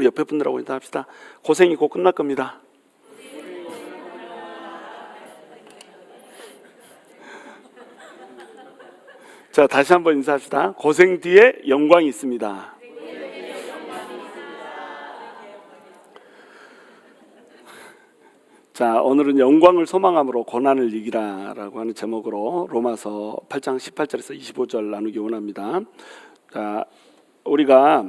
우리 옆에 분들하고 인사합시다. 고생이 곧 끝날 겁니다. 자, 다시 한번 인사합시다. 고생 뒤에 영광이 있습니다. 자, 오늘은 영광을 소망함으로 고난을 이기라 라고 하는 제목으로 로마서 8장 18절에서 25절 나누기 원합니다. 자, 우리가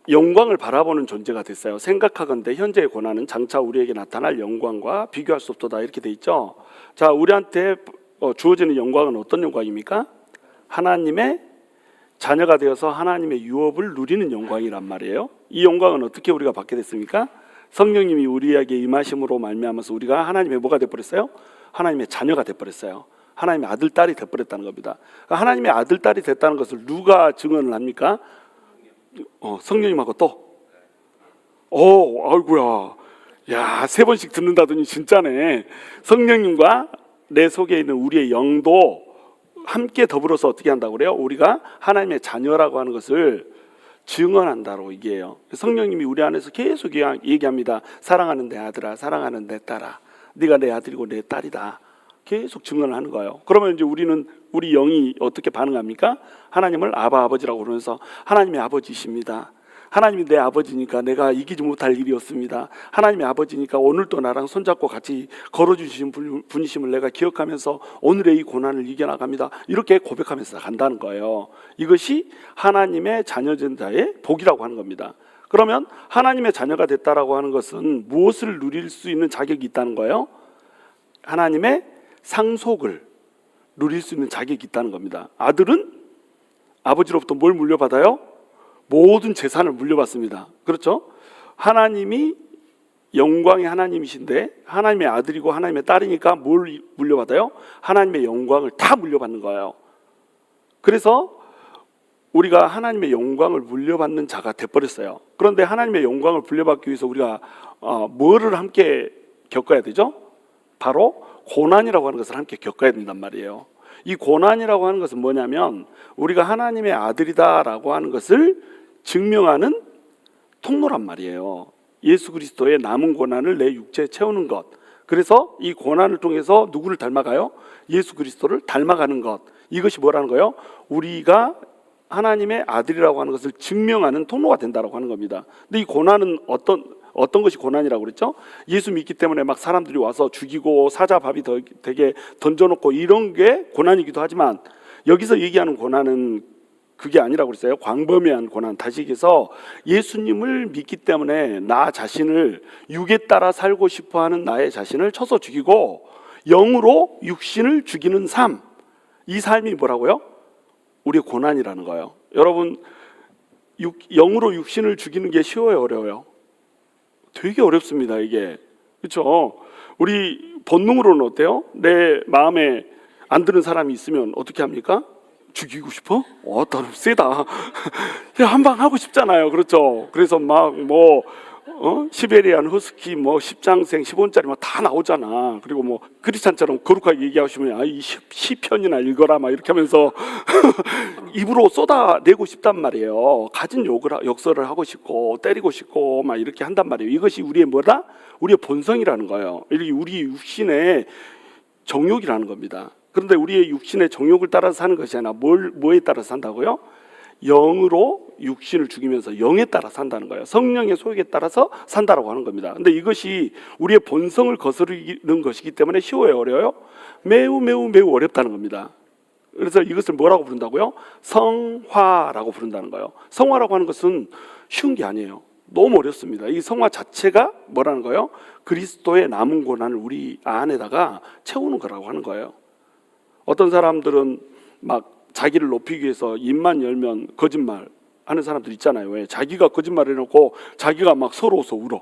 영광을 바라보는 존재가 됐어요. 생각하건대 현재의 고난은 장차 우리에게 나타날 영광과 비교할 수 없도다, 이렇게 돼 있죠. 자, 우리한테 주어지는 영광은 어떤 영광입니까? 하나님의 자녀가 되어서 하나님의 유업을 누리는 영광이란 말이에요. 이 영광은 어떻게 우리가 받게 됐습니까? 성령님이 우리에게 임하심으로 말미암아서 우리가 하나님의 뭐가 돼버렸어요? 하나님의 자녀가 돼버렸어요. 하나님의 아들, 딸이 돼버렸다는 겁니다. 하나님의 아들, 딸이 됐다는 것을 누가 증언을 합니까? 성령님하고 또 아이고야, 야, 3번씩 듣는다더니 진짜네. 성령님과 내 속에 있는 우리의 영도 함께 더불어서 어떻게 한다고 그래요? 우리가 하나님의 자녀라고 하는 것을 증언한다고 얘기해요. 성령님이 우리 안에서 계속 얘기합니다. 사랑하는 내 아들아, 사랑하는 내 딸아, 네가 내 아들이고 내 딸이다. 계속 증언을 하는 거예요. 그러면 이제 우리 영이 어떻게 반응합니까? 하나님을 아바, 아버지라고 부르면서 하나님의 아버지십니다. 하나님이 내 아버지니까 내가 이기지 못할 일이 없습니다. 하나님의 아버지니까 오늘도 나랑 손잡고 같이 걸어주신 분이심을 내가 기억하면서 오늘의 이 고난을 이겨나갑니다. 이렇게 고백하면서 간다는 거예요. 이것이 하나님의 자녀된 자의 복이라고 하는 겁니다. 그러면 하나님의 자녀가 됐다라고 하는 것은 무엇을 누릴 수 있는 자격이 있다는 거예요? 하나님의 상속을 누릴 수 있는 자격이 있다는 겁니다. 아들은 아버지로부터 뭘 물려받아요? 모든 재산을 물려받습니다. 그렇죠? 하나님이 영광의 하나님이신데 하나님의 아들이고 하나님의 딸이니까 뭘 물려받아요? 하나님의 영광을 다 물려받는 거예요. 그래서 우리가 하나님의 영광을 물려받는 자가 돼버렸어요. 그런데 하나님의 영광을 물려받기 위해서 우리가 뭐를 함께 겪어야 되죠? 바로 고난이라고 하는 것을 함께 겪어야 된단 말이에요. 이 고난이라고 하는 것은 뭐냐면 우리가 하나님의 아들이다라고 하는 것을 증명하는 통로란 말이에요. 예수 그리스도의 남은 고난을 내 육체에 채우는 것. 그래서 이 고난을 통해서 누구를 닮아가요? 예수 그리스도를 닮아가는 것. 이것이 뭐라는 거예요? 우리가 하나님의 아들이라고 하는 것을 증명하는 통로가 된다고 하는 겁니다. 근데 이 고난은 어떤 것이 고난이라고 그랬죠? 예수 믿기 때문에 막 사람들이 와서 죽이고 사자밥이 되게 던져놓고 이런 게 고난이기도 하지만 여기서 얘기하는 고난은 그게 아니라고 그랬어요. 광범위한 고난. 다시 얘기해서 예수님을 믿기 때문에 나 자신을 육에 따라 살고 싶어하는 나의 자신을 쳐서 죽이고 영으로 육신을 죽이는 삶. 이 삶이 뭐라고요? 우리의 고난이라는 거예요. 여러분, 영으로 육신을 죽이는 게 쉬워요, 어려워요? 되게 어렵습니다, 이게. 그렇죠? 우리 본능으로는 어때요? 내 마음에 안 드는 사람이 있으면 어떻게 합니까? 죽이고 싶어? 나는 세다. 한 방 하고 싶잖아요. 그렇죠? 그래서 막 시베리안 허스키 10장생 10원짜리 막 다 나오잖아. 그리고 크리스찬처럼 거룩하게 얘기하시면 이 시편이나 읽어라 막 이렇게 하면서 입으로 쏟아내고 싶단 말이에요. 가진 욕설을 하고 싶고 때리고 싶고 막 이렇게 한단 말이에요. 이것이 우리의 뭐다? 우리의 본성이라는 거예요. 이게 우리 육신의 정욕이라는 겁니다. 그런데 우리의 육신의 정욕을 따라서 사는 것이 아니라 뭐에 따라서 산다고요? 영으로 육신을 죽이면서 영에 따라 산다는 거예요. 성령의 소욕에 따라서 산다라고 하는 겁니다. 근데 이것이 우리의 본성을 거스르는 것이기 때문에 쉬워요, 어려워요? 매우 매우 매우 어렵다는 겁니다. 그래서 이것을 뭐라고 부른다고요? 성화라고 부른다는 거예요. 성화라고 하는 것은 쉬운 게 아니에요. 너무 어렵습니다. 이 성화 자체가 뭐라는 거예요? 그리스도의 남은 고난을 우리 안에다가 채우는 거라고 하는 거예요. 어떤 사람들은 막 자기를 높이기 위해서 입만 열면 거짓말 하는 사람들 있잖아요. 왜? 자기가 거짓말 해놓고 자기가 막 서러워서 울어.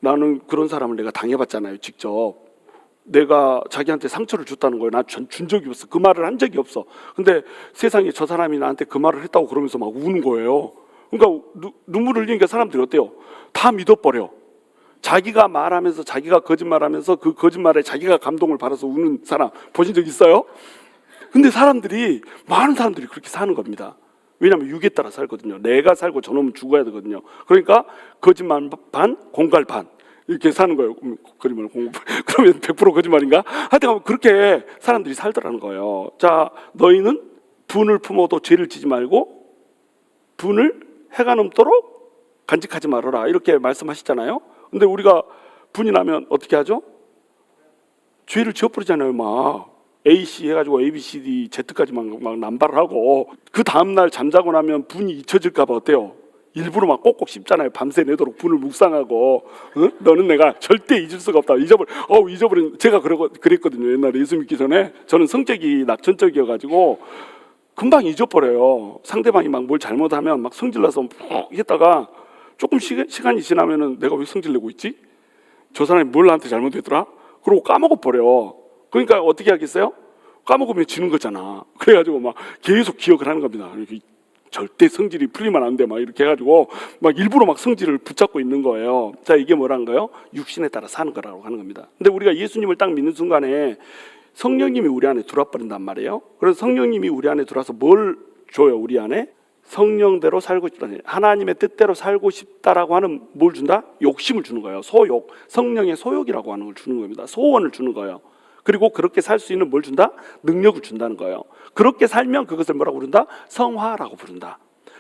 나는 그런 사람을 내가 당해봤잖아요. 직접. 내가 자기한테 상처를 줬다는 거예요. 나 준 적이 없어. 그 말을 한 적이 없어. 근데 세상에 저 사람이 나한테 그 말을 했다고 그러면서 막 우는 거예요. 그러니까 눈물을 흘리니까 사람들이 어때요? 다 믿어버려. 자기가 말하면서 자기가 거짓말하면서 그 거짓말에 자기가 감동을 받아서 우는 사람 보신 적 있어요? 근데 많은 사람들이 그렇게 사는 겁니다. 왜냐하면 육에 따라 살거든요. 내가 살고 저놈은 죽어야 되거든요. 그러니까 거짓말 반, 공갈 반 이렇게 사는 거예요. 그러면 100% 거짓말인가? 하여튼 그렇게 사람들이 살더라는 거예요. 자, 너희는 분을 품어도 죄를 지지 말고 분을 해가 넘도록 간직하지 말아라 이렇게 말씀하시잖아요. 근데 우리가 분이 나면 어떻게 하죠? 죄를 지어버리잖아요. 막 AC 해가지고 ABCD Z까지 막 남발을 하고 그 다음날 잠자고 나면 분이 잊혀질까 봐 어때요? 일부러 막 꼭꼭 씹잖아요. 밤새 내도록 분을 묵상하고 너는 내가 절대 잊을 수가 없다. 잊어버린 제가 그랬거든요. 옛날에 예수 믿기 전에 저는 성격이 낙천적이어가지고 금방 잊어버려요. 상대방이 막 뭘 잘못하면 막 성질나서 푹 했다가 조금 시간이 지나면은 내가 왜 성질내고 있지? 저 사람이 뭘 나한테 잘못했더라? 그러고 까먹어버려. 그러니까 어떻게 하겠어요? 까먹으면 지는 거잖아. 그래가지고 막 계속 기억을 하는 겁니다. 절대 성질이 풀리면 안 돼. 막 이렇게 해가지고 막 일부러 막 성질을 붙잡고 있는 거예요. 자, 이게 뭐라는 거예요? 육신에 따라 사는 거라고 하는 겁니다. 근데 우리가 예수님을 딱 믿는 순간에 성령님이 우리 안에 들어와 버린단 말이에요. 그래서 성령님이 우리 안에 들어와서 뭘 줘요? 우리 안에 성령대로 살고 싶다. 하나님의 뜻대로 살고 싶다라고 하는 뭘 준다? 욕심을 주는 거예요. 소욕, 성령의 소욕이라고 하는 걸 주는 겁니다. 소원을 주는 거예요. 그리고 그렇게 살 수 있는 뭘 준다? 능력을 준다는 거예요. 그렇게 살면 그것을 뭐라고 부른다? 성화라고 부른다.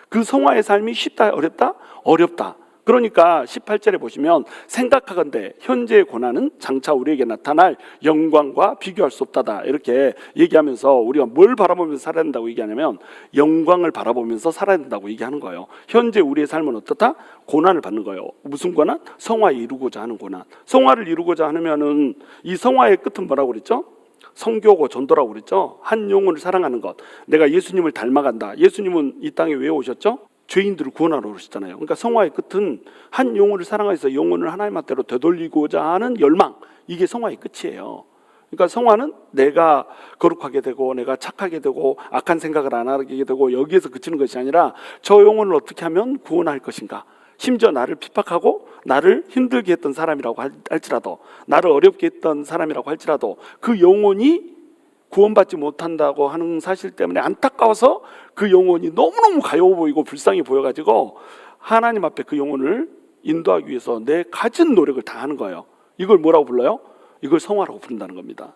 그 성화의 삶이 쉽다, 어렵다? 어렵다. 그러니까 18절에 보시면 생각하건대 현재의 고난은 장차 우리에게 나타날 영광과 비교할 수 없다다 이렇게 얘기하면서 우리가 뭘 바라보면서 살아야 된다고 얘기하냐면 영광을 바라보면서 살아야 된다고 얘기하는 거예요. 현재 우리의 삶은 어떻다? 고난을 받는 거예요. 무슨 고난? 성화에 이루고자 하는 고난. 성화를 이루고자 하면은 이 성화의 끝은 뭐라고 그랬죠? 성교고 전도라고 그랬죠. 한 영혼을 사랑하는 것. 내가 예수님을 닮아간다. 예수님은 이 땅에 왜 오셨죠? 죄인들을 구원하러 오셨잖아요. 그러니까 성화의 끝은 한 영혼을 사랑해서 영혼을 하나님한테로 되돌리고자 하는 열망. 이게 성화의 끝이에요. 그러니까 성화는 내가 거룩하게 되고 내가 착하게 되고 악한 생각을 안 하게 되고 여기에서 그치는 것이 아니라 저 영혼을 어떻게 하면 구원할 것인가. 심지어 나를 핍박하고 나를 힘들게 했던 사람이라고 할지라도 나를 어렵게 했던 사람이라고 할지라도 그 영혼이 구원받지 못한다고 하는 사실 때문에 안타까워서 그 영혼이 너무너무 가여워 보이고 불쌍해 보여가지고 하나님 앞에 그 영혼을 인도하기 위해서 내 가진 노력을 다 하는 거예요. 이걸 뭐라고 불러요? 이걸 성화라고 부른다는 겁니다.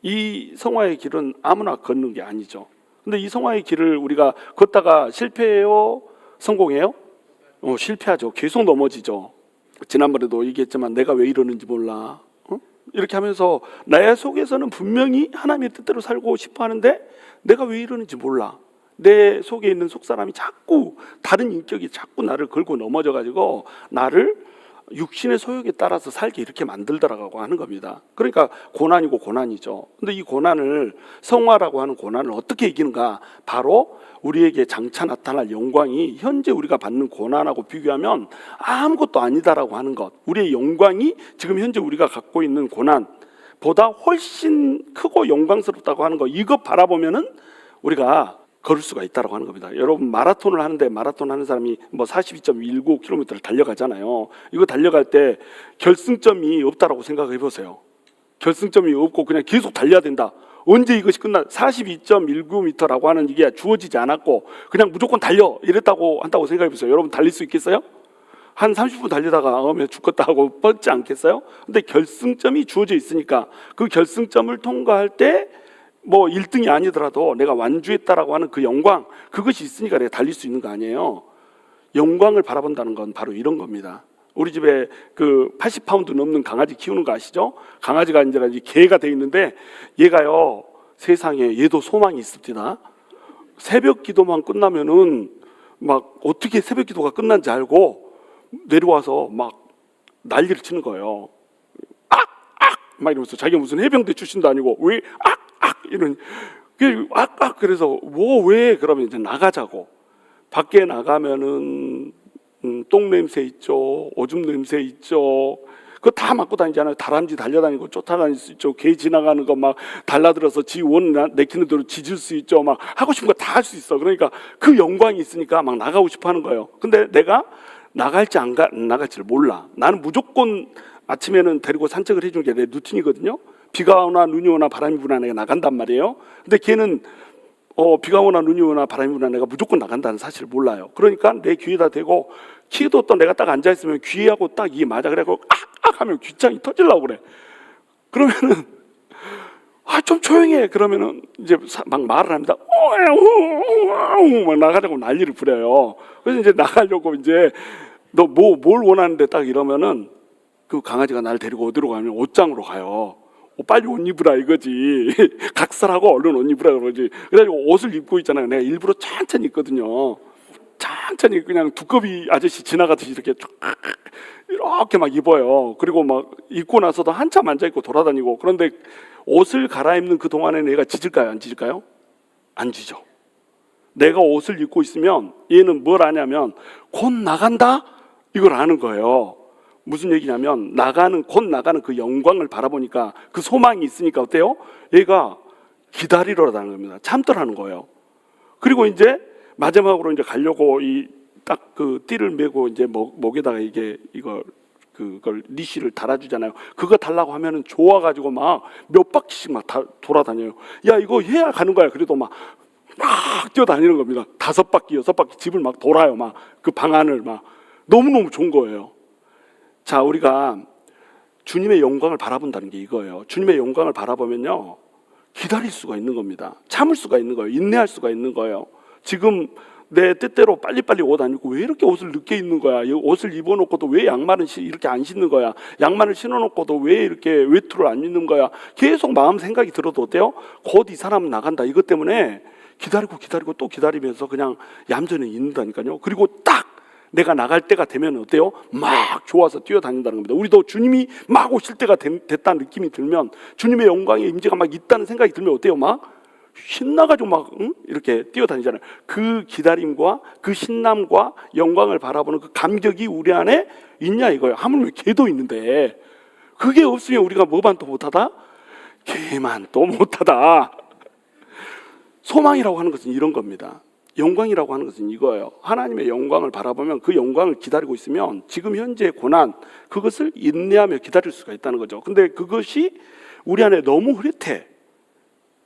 이 성화의 길은 아무나 걷는 게 아니죠. 근데 이 성화의 길을 우리가 걷다가 실패해요? 성공해요? 실패하죠. 계속 넘어지죠. 지난번에도 얘기했지만 내가 왜 이러는지 몰라. 이렇게 하면서 나의 속에서는 분명히 하나님의 뜻대로 살고 싶어 하는데 내가 왜 이러는지 몰라. 내 속에 있는 속사람이 자꾸 다른 인격이 자꾸 나를 걸고 넘어져가지고 나를 육신의 소욕에 따라서 살게 이렇게 만들더라고 하는 겁니다. 그러니까 고난이고 고난이죠. 근데 이 고난을 성화라고 하는 고난을 어떻게 이기는가? 바로 우리에게 장차 나타날 영광이 현재 우리가 받는 고난하고 비교하면 아무것도 아니다라고 하는 것. 우리의 영광이 지금 현재 우리가 갖고 있는 고난보다 훨씬 크고 영광스럽다고 하는 것. 이거 바라보면은 우리가 걸을 수가 있다고 하는 겁니다. 여러분 마라톤을 하는데 마라톤 하는 사람이 뭐 42.19km를 달려가잖아요. 이거 달려갈 때 결승점이 없다라고 생각해 보세요. 결승점이 없고 그냥 계속 달려야 된다. 언제 이것이 끝나? 42.19m라고 하는 이게 주어지지 않았고 그냥 무조건 달려 이랬다고 한다고 생각해 보세요. 여러분 달릴 수 있겠어요? 한 30분 달리다가 죽겠다 하고 뻗지 않겠어요? 근데 결승점이 주어져 있으니까 그 결승점을 통과할 때 뭐 1등이 아니더라도 내가 완주했다라고 하는 그 영광, 그것이 있으니까 내가 달릴 수 있는 거 아니에요. 영광을 바라본다는 건 바로 이런 겁니다. 우리 집에 그 80파운드 넘는 강아지 키우는 거 아시죠? 강아지가 아니라 개가 돼 있는데 얘가요, 세상에 얘도 소망이 있습니다. 새벽 기도만 끝나면은 막 어떻게 새벽 기도가 끝난지 알고 내려와서 막 난리를 치는 거예요. 막 이러면서 자기가 무슨 해병대 출신도 아니고 왜 이런 그래서 뭐 왜 그러면 이제 나가자고. 밖에 나가면은 똥 냄새 있죠, 오줌 냄새 있죠. 그거 다 맡고 다니잖아요. 다람쥐 달려다니고 쫓아다닐 수 있죠. 개 지나가는 거 막 달라들어서 지 원 내키는 대로 짖을 수 있죠. 막 하고 싶은 거 다 할 수 있어. 그러니까 그 영광이 있으니까 막 나가고 싶어 하는 거예요. 근데 내가 나갈지 안 나갈지를 몰라. 나는 무조건 아침에는 데리고 산책을 해주는 게 내 루틴이거든요. 비가 오나 눈이 오나 바람이 부나 내가 나간단 말이에요. 근데 걔는 비가 오나 눈이 오나 바람이 부나 내가 무조건 나간다는 사실을 몰라요. 그러니까 내 귀에다 대고 키도 또 내가 딱 앉아있으면 귀하고 딱 이게 맞아. 그래갖고 악 하면 귀창이 터지려고 그래. 그러면은 좀 조용해. 그러면은 이제 막 말을 합니다. 막 나가려고 난리를 부려요. 그래서 이제 나가려고 이제 너 뭘 원하는데 딱 이러면은 그 강아지가 날 데리고 어디로 가면 옷장으로 가요. 빨리 옷 입으라 이거지. 각설하고 얼른 옷 입으라 그러지. 그래가지고 옷을 입고 있잖아요. 내가 일부러 천천히 입거든요. 천천히 그냥 두꺼비 아저씨 지나가듯이 이렇게 막 입어요. 그리고 막 입고 나서도 한참 앉아있고 돌아다니고. 그런데 옷을 갈아입는 그 동안에 내가 짖을까요? 안 짖을까요? 안 짖어. 내가 옷을 입고 있으면 얘는 뭘 아냐면 곧 나간다? 이걸 아는 거예요. 무슨 얘기냐면 곧 나가는 그 영광을 바라보니까 그 소망이 있으니까 어때요? 얘가 기다리러라는 겁니다. 참더라는 거예요. 그리고 이제 마지막으로 이제 가려고 딱 그 띠를 메고 이제 목에다가 그걸 니시를 달아주잖아요. 그거 달라고 하면은 좋아가지고 막 몇 바퀴씩 막 돌아다녀요. 야 이거 해야 가는 거야. 그래도 막 뛰어다니는 겁니다. 5바퀴 6바퀴 집을 막 돌아요. 막 그 방 안을 막 너무너무 좋은 거예요. 자, 우리가 주님의 영광을 바라본다는 게 이거예요. 주님의 영광을 바라보면요 기다릴 수가 있는 겁니다. 참을 수가 있는 거예요. 인내할 수가 있는 거예요. 지금 내 뜻대로 빨리빨리 옷 안 입고 왜 이렇게 옷을 늦게 입는 거야? 옷을 입어놓고도 왜 양말은 이렇게 안 신는 거야? 양말을 신어놓고도 왜 이렇게 외투를 안 입는 거야? 계속 마음 생각이 들어도 어때요? 곧 이 사람은 나간다. 이것 때문에 기다리고 또 기다리면서 그냥 얌전히 있는다니까요. 그리고 딱 내가 나갈 때가 되면 어때요? 막 좋아서 뛰어다닌다는 겁니다. 우리도 주님이 막 오실 때가 됐다는 느낌이 들면, 주님의 영광의 임재가 막 있다는 생각이 들면 어때요? 막 신나가지고 막 이렇게 뛰어다니잖아요. 그 기다림과 그 신남과 영광을 바라보는 그 감격이 우리 안에 있냐 이거예요. 하물며 걔도 있는데 그게 없으면 우리가 뭐만도 못하다? 걔만도 못하다. 소망이라고 하는 것은 이런 겁니다. 영광이라고 하는 것은 이거예요. 하나님의 영광을 바라보면 그 영광을 기다리고 있으면 지금 현재의 고난, 그것을 인내하며 기다릴 수가 있다는 거죠. 근데 그것이 우리 안에 너무 흐릿해.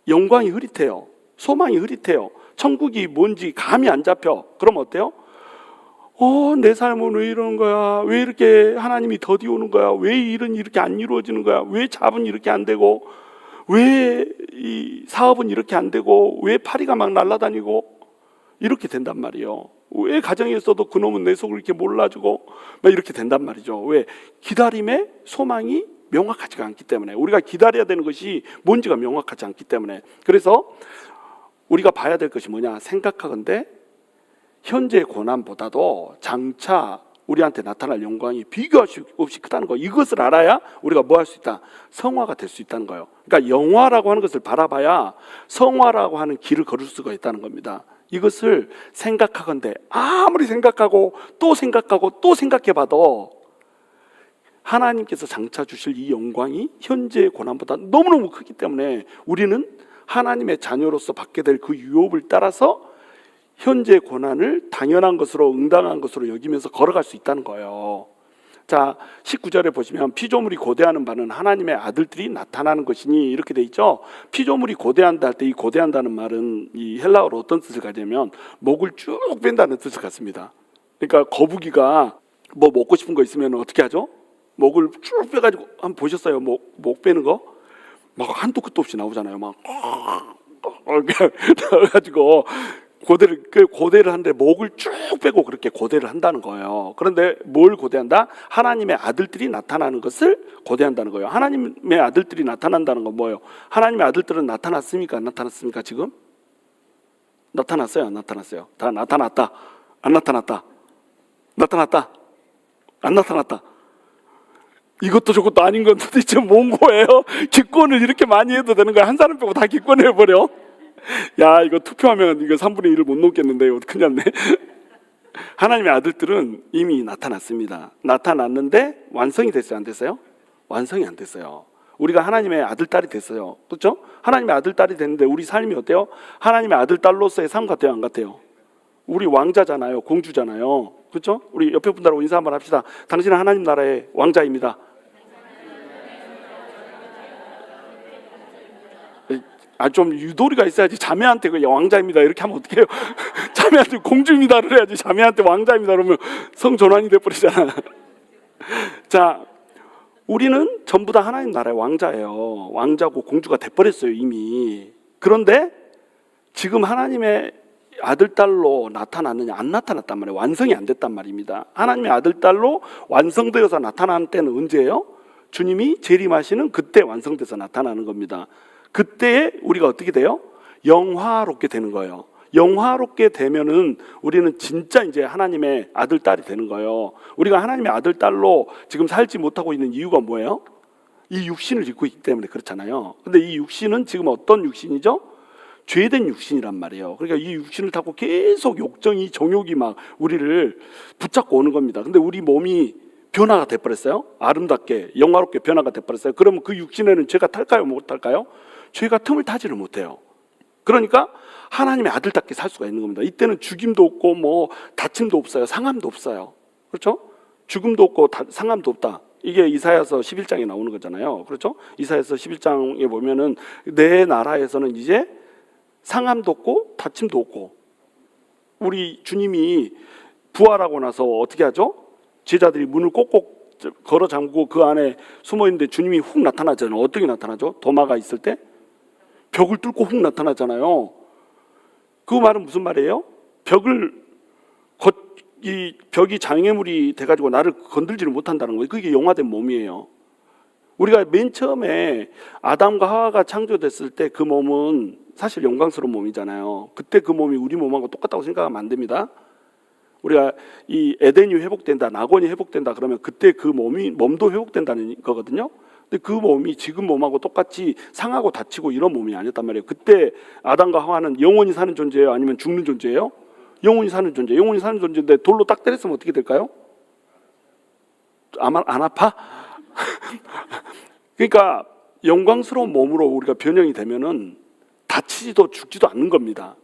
영광이 흐릿해요. 소망이 흐릿해요. 천국이 뭔지 감이 안 잡혀. 그럼 어때요? 내 삶은 왜 이러는 거야? 왜 이렇게 하나님이 더디 오는 거야? 왜 일은 이렇게 안 이루어지는 거야? 왜 잡은 이렇게 안 되고? 왜 이 사업은 이렇게 안 되고? 왜 파리가 막 날아다니고? 이렇게 된단 말이에요. 왜 가정에서도 그놈은 내 속을 이렇게 몰라주고 막 이렇게 된단 말이죠. 왜? 기다림의 소망이 명확하지가 않기 때문에, 우리가 기다려야 되는 것이 뭔지가 명확하지 않기 때문에. 그래서 우리가 봐야 될 것이 뭐냐? 생각하건대 현재의 고난보다도 장차 우리한테 나타날 영광이 비교할 수 없이 크다는 거, 이것을 알아야 우리가 뭐 할 수 있다? 성화가 될 수 있다는 거예요. 그러니까 영화라고 하는 것을 바라봐야 성화라고 하는 길을 걸을 수가 있다는 겁니다. 이것을 생각하건대 아무리 생각하고 또 생각해봐도 하나님께서 장차 주실 이 영광이 현재의 고난보다 너무너무 크기 때문에 우리는 하나님의 자녀로서 받게 될 그 유업을 따라서 현재의 고난을 당연한 것으로, 응당한 것으로 여기면서 걸어갈 수 있다는 거예요. 자, 19절에 보시면 피조물이 고대하는 바는 하나님의 아들들이 나타나는 것이니, 이렇게 돼 있죠. 피조물이 고대한다 할 때 이 고대한다는 말은 이 헬라어로 어떤 뜻을 가지냐면 목을 쭉 뺀다는 뜻을 갖습니다. 그러니까 거북이가 뭐 먹고 싶은 거 있으면 어떻게 하죠? 목을 쭉 빼가지고 한번 보셨어요? 목 빼는 거? 막 한도 끝도 없이 나오잖아요. 막 나와가지고 고대를 하는데 목을 쭉 빼고 그렇게 고대를 한다는 거예요. 그런데 뭘 고대한다? 하나님의 아들들이 나타나는 것을 고대한다는 거예요. 하나님의 아들들이 나타난다는 건 뭐예요? 하나님의 아들들은 나타났습니까? 안 나타났습니까? 지금? 나타났어요? 안 나타났어요? 다 나타났다. 안 나타났다. 나타났다. 안 나타났다. 이것도 저것도 아닌 건 도대체 뭔 거예요? 기권을 이렇게 많이 해도 되는 거야? 한 사람 빼고 다 기권해버려? 야, 이거 투표하면 이거 3분의 1을 못 넘겠는데 이거 큰일 났네. 하나님의 아들들은 이미 나타났습니다. 나타났는데 완성이 됐어요? 안 됐어요? 완성이 안 됐어요. 우리가 하나님의 아들, 딸이 됐어요. 그렇죠? 하나님의 아들, 딸이 됐는데 우리 삶이 어때요? 하나님의 아들, 딸로서의 삶 같아요? 안 같아요? 우리 왕자잖아요. 공주잖아요. 그렇죠? 우리 옆에 분들하고 인사 한번 합시다. 당신은 하나님 나라의 왕자입니다. 좀 유도리가 있어야지. 자매한테 그 왕자입니다 이렇게 하면 어떡해요? 자매한테 공주입니다를 해야지. 자매한테 왕자입니다 그러면 성전환이 돼버리잖아. 자, 우리는 전부 다 하나님 나라의 왕자예요. 왕자고 공주가 돼버렸어요 이미. 그런데 지금 하나님의 아들 딸로 나타났느냐? 안 나타났단 말이에요. 완성이 안 됐단 말입니다. 하나님의 아들 딸로 완성되어서 나타나는 때는 언제예요? 주님이 재림하시는 그때 완성돼서 나타나는 겁니다. 그때에 우리가 어떻게 돼요? 영화롭게 되는 거예요. 영화롭게 되면은 우리는 진짜 이제 하나님의 아들 딸이 되는 거예요. 우리가 하나님의 아들 딸로 지금 살지 못하고 있는 이유가 뭐예요? 이 육신을 입고 있기 때문에 그렇잖아요. 근데 이 육신은 지금 어떤 육신이죠? 죄된 육신이란 말이에요. 그러니까 이 육신을 타고 계속 욕정이 정욕이 막 우리를 붙잡고 오는 겁니다. 근데 우리 몸이 변화가 돼버렸어요. 아름답게 영화롭게 변화가 돼버렸어요. 그러면 그 육신에는 죄가 탈까요? 못 탈까요? 죄가 틈을 타지를 못해요. 그러니까 하나님의 아들답게 살 수가 있는 겁니다. 이때는 죽임도 없고 뭐 다침도 없어요. 상함도 없어요. 그렇죠? 죽음도 없고 상함도 없다. 이게 이사야서 11장에 나오는 거잖아요. 그렇죠? 이사야서 11장에 보면은 내 나라에서는 이제 상함도 없고 다침도 없고, 우리 주님이 부활하고 나서 어떻게 하죠? 제자들이 문을 꼭꼭 걸어 잠그고 그 안에 숨어 있는데 주님이 훅 나타나잖아요. 어떻게 나타나죠? 도마가 있을 때 벽을 뚫고 훅 나타나잖아요. 그 말은 무슨 말이에요? 이 벽이 장애물이 돼가지고 나를 건들지를 못한다는 거예요. 그게 영화된 몸이에요. 우리가 맨 처음에 아담과 하와가 창조됐을 때 그 몸은 사실 영광스러운 몸이잖아요. 그때 그 몸이 우리 몸하고 똑같다고 생각하면 안 됩니다. 우리가 이 에덴이 회복된다, 낙원이 회복된다 그러면 그때 그 몸도 회복된다는 거거든요. 근데 그 몸이 지금 몸하고 똑같이 상하고 다치고 이런 몸이 아니었단 말이에요. 그때 아담과 하와는 영원히 사는 존재예요? 아니면 죽는 존재예요? 영원히 사는 존재. 영원히 사는 존재인데 돌로 딱 때렸으면 어떻게 될까요? 안 아파? 그러니까 영광스러운 몸으로 우리가 변형이 되면은 다치지도 죽지도 않는 겁니다.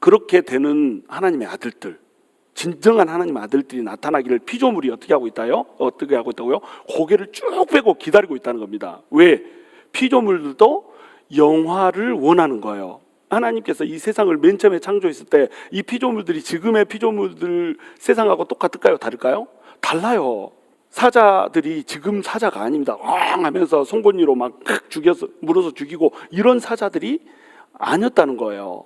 그렇게 되는 하나님의 아들들, 진정한 하나님의 아들들이 나타나기를 피조물이 어떻게 하고 있다요? 어떻게 하고 있다고요? 고개를 쭉 빼고 기다리고 있다는 겁니다. 왜? 피조물들도 영화를 원하는 거예요. 하나님께서 이 세상을 맨 처음에 창조했을 때 이 피조물들이 지금의 피조물들 세상하고 똑같을까요? 다를까요? 달라요. 사자들이 지금 사자가 아닙니다. 엉 하면서 송곳니로 막 죽여서 물어서 죽이고 이런 사자들이 아니었다는 거예요.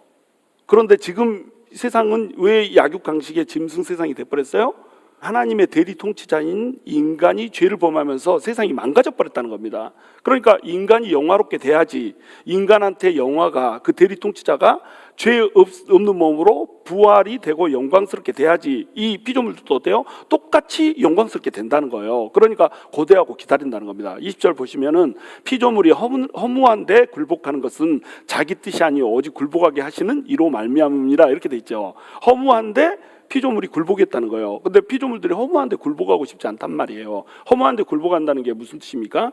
그런데 지금 세상은 왜 약육강식의 짐승 세상이 돼버렸어요? 하나님의 대리 통치자인 인간이 죄를 범하면서 세상이 망가져 버렸다는 겁니다. 그러니까 인간이 영화롭게 돼야지, 인간한테 영화가, 그 대리 통치자가 죄 없는 몸으로 부활이 되고 영광스럽게 돼야지 이 피조물들도 어때요? 똑같이 영광스럽게 된다는 거예요. 그러니까 고대하고 기다린다는 겁니다. 20절 보시면은 피조물이 허무한데 굴복하는 것은 자기 뜻이 아니요 오직 굴복하게 하시는 이로 말미암음이라 이렇게 돼 있죠. 허무한데 피조물이 굴복했다는 거예요. 근데 피조물들이 허무한데 굴복하고 싶지 않단 말이에요. 허무한데 굴복한다는 게 무슨 뜻입니까?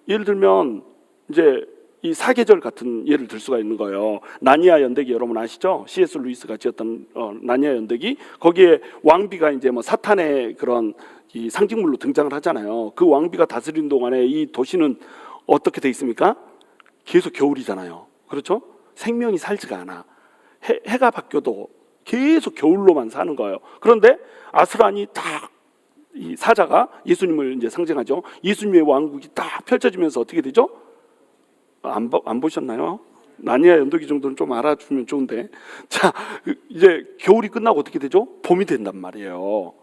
예를 들면 이제 이 사계절 같은 예를 들 수가 있는 거예요. 나니아 연대기 여러분 아시죠? C.S. 루이스가 지었던 나니아 연대기. 거기에 왕비가 이제 뭐 사탄의 그런 이 상징물로 등장을 하잖아요. 그 왕비가 다스리는 동안에 이 도시는 어떻게 돼 있습니까? 계속 겨울이잖아요. 그렇죠? 생명이 살지가 않아. 해가 바뀌어도 계속 겨울로만 사는 거예요. 그런데 아스란이 딱 이 사자가 예수님을 이제 상징하죠. 예수님의 왕국이 딱 펼쳐지면서 어떻게 되죠? 안 보셨나요? 나니아 연도기 정도는 좀 알아주면 좋은데. 자, 이제 겨울이 끝나고 어떻게 되죠? 봄이 된단 말이에요.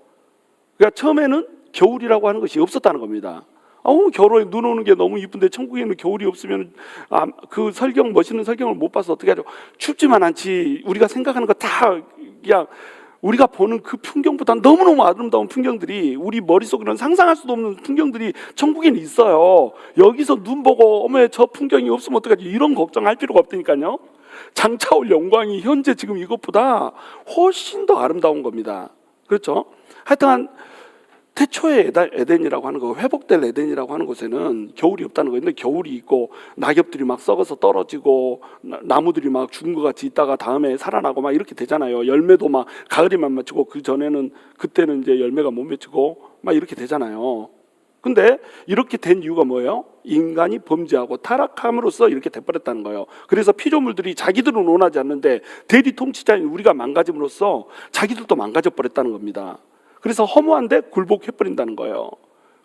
그러니까 처음에는 겨울이라고 하는 것이 없었다는 겁니다. 겨울에 눈 오는 게 너무 이쁜데 천국에는 겨울이 없으면 그 설경, 멋있는 설경을 못 봐서 어떻게 하죠? 춥지만 않지. 우리가 생각하는 거 다 그냥 우리가 보는 그 풍경보다 너무너무 아름다운 풍경들이, 우리 머릿속으로는 상상할 수도 없는 풍경들이 천국에는 있어요. 여기서 눈 보고 어머 저 풍경이 없으면 어떡하지, 이런 걱정할 필요가 없다니까요. 장차 올 영광이 현재 지금 이것보다 훨씬 더 아름다운 겁니다. 그렇죠? 하여튼 태초의 에덴이라고 하는 거, 회복될 에덴이라고 하는 곳에는 겨울이 없다는 거예요. 근데 겨울이 있고 낙엽들이 막 썩어서 떨어지고 나무들이 막 죽은 것 같이 있다가 다음에 살아나고 막 이렇게 되잖아요. 열매도 막 가을에만 맺히고 그때는 이제 열매가 못 맺히고 막 이렇게 되잖아요. 근데 이렇게 된 이유가 뭐예요? 인간이 범죄하고 타락함으로써 이렇게 돼버렸다는 거예요. 그래서 피조물들이 자기들은 원하지 않는데 대리 통치자인 우리가 망가짐으로써 자기들도 망가져 버렸다는 겁니다. 그래서 허무한데 굴복해버린다는 거예요.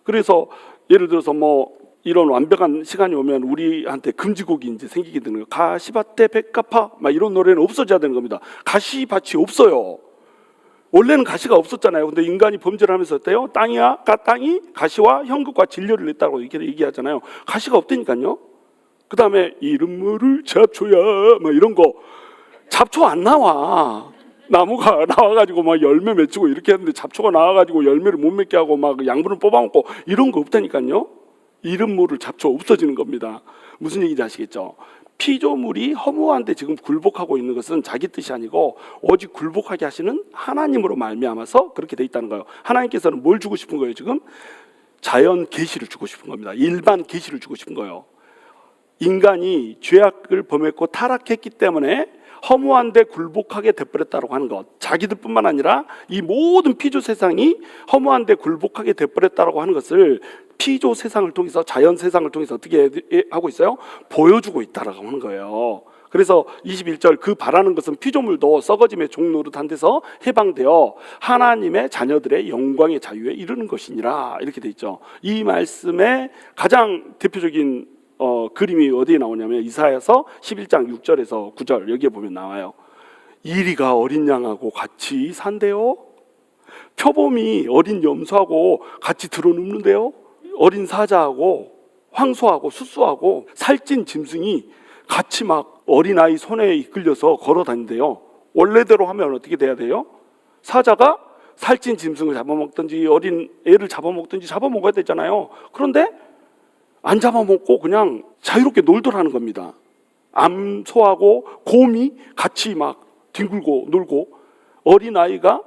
그래서 예를 들어서 뭐 이런 완벽한 시간이 오면 우리한테 금지곡이 이제 생기게 되는 거예요. 가시밭에 백가파 막 이런 노래는 없어져야 되는 겁니다. 가시밭이 없어요. 원래는 가시가 없었잖아요. 근데 인간이 범죄를 하면서 어때요? 땅이 가시와 현금과 진료를 냈다고 이렇게 얘기하잖아요. 가시가 없다니까요. 그 다음에 이름 모를 잡초야 막 이런 거 잡초 안 나와. 나무가 나와가지고 막 열매 맺히고 이렇게 하는데 잡초가 나와가지고 열매를 못 맺게 하고 막 양분을 뽑아먹고 이런 거 없다니까요. 이름 모를 잡초 없어지는 겁니다. 무슨 얘기인지 아시겠죠? 피조물이 허무한데 지금 굴복하고 있는 것은 자기 뜻이 아니고 오직 굴복하게 하시는 하나님으로 말미암아서 그렇게 돼 있다는 거예요. 하나님께서는 뭘 주고 싶은 거예요? 지금 자연 계시를 주고 싶은 겁니다. 일반 계시를 주고 싶은 거예요. 인간이 죄악을 범했고 타락했기 때문에 허무한데 굴복하게 돼버렸다고 하는 것, 자기들뿐만 아니라 이 모든 피조 세상이 허무한데 굴복하게 돼버렸다고 하는 것을 피조 세상을 통해서, 자연 세상을 통해서 어떻게 하고 있어요? 보여주고 있다라고 하는 거예요. 그래서 21절 그 바라는 것은 피조물도 썩어짐의 종노릇한 데서 해방되어 하나님의 자녀들의 영광의 자유에 이르는 것이니라, 이렇게 돼 있죠. 이 말씀의 가장 대표적인 그림이 어디에 나오냐면 이사야서 11장 6절에서 9절 여기에 보면 나와요. 이리가 어린 양하고 같이 산대요. 표범이 어린 염소하고 같이 들어눕는데요. 어린 사자하고 황소하고 숫소하고 살찐 짐승이 같이 막 어린아이 손에 이끌려서 걸어 다닌대요. 원래대로 하면 어떻게 돼야 돼요? 사자가 살찐 짐승을 잡아먹든지 어린 애를 잡아먹든지 잡아먹어야 되잖아요. 그런데 안 잡아먹고 그냥 자유롭게 놀더라는 겁니다. 암소하고 곰이 같이 막 뒹굴고 놀고, 어린아이가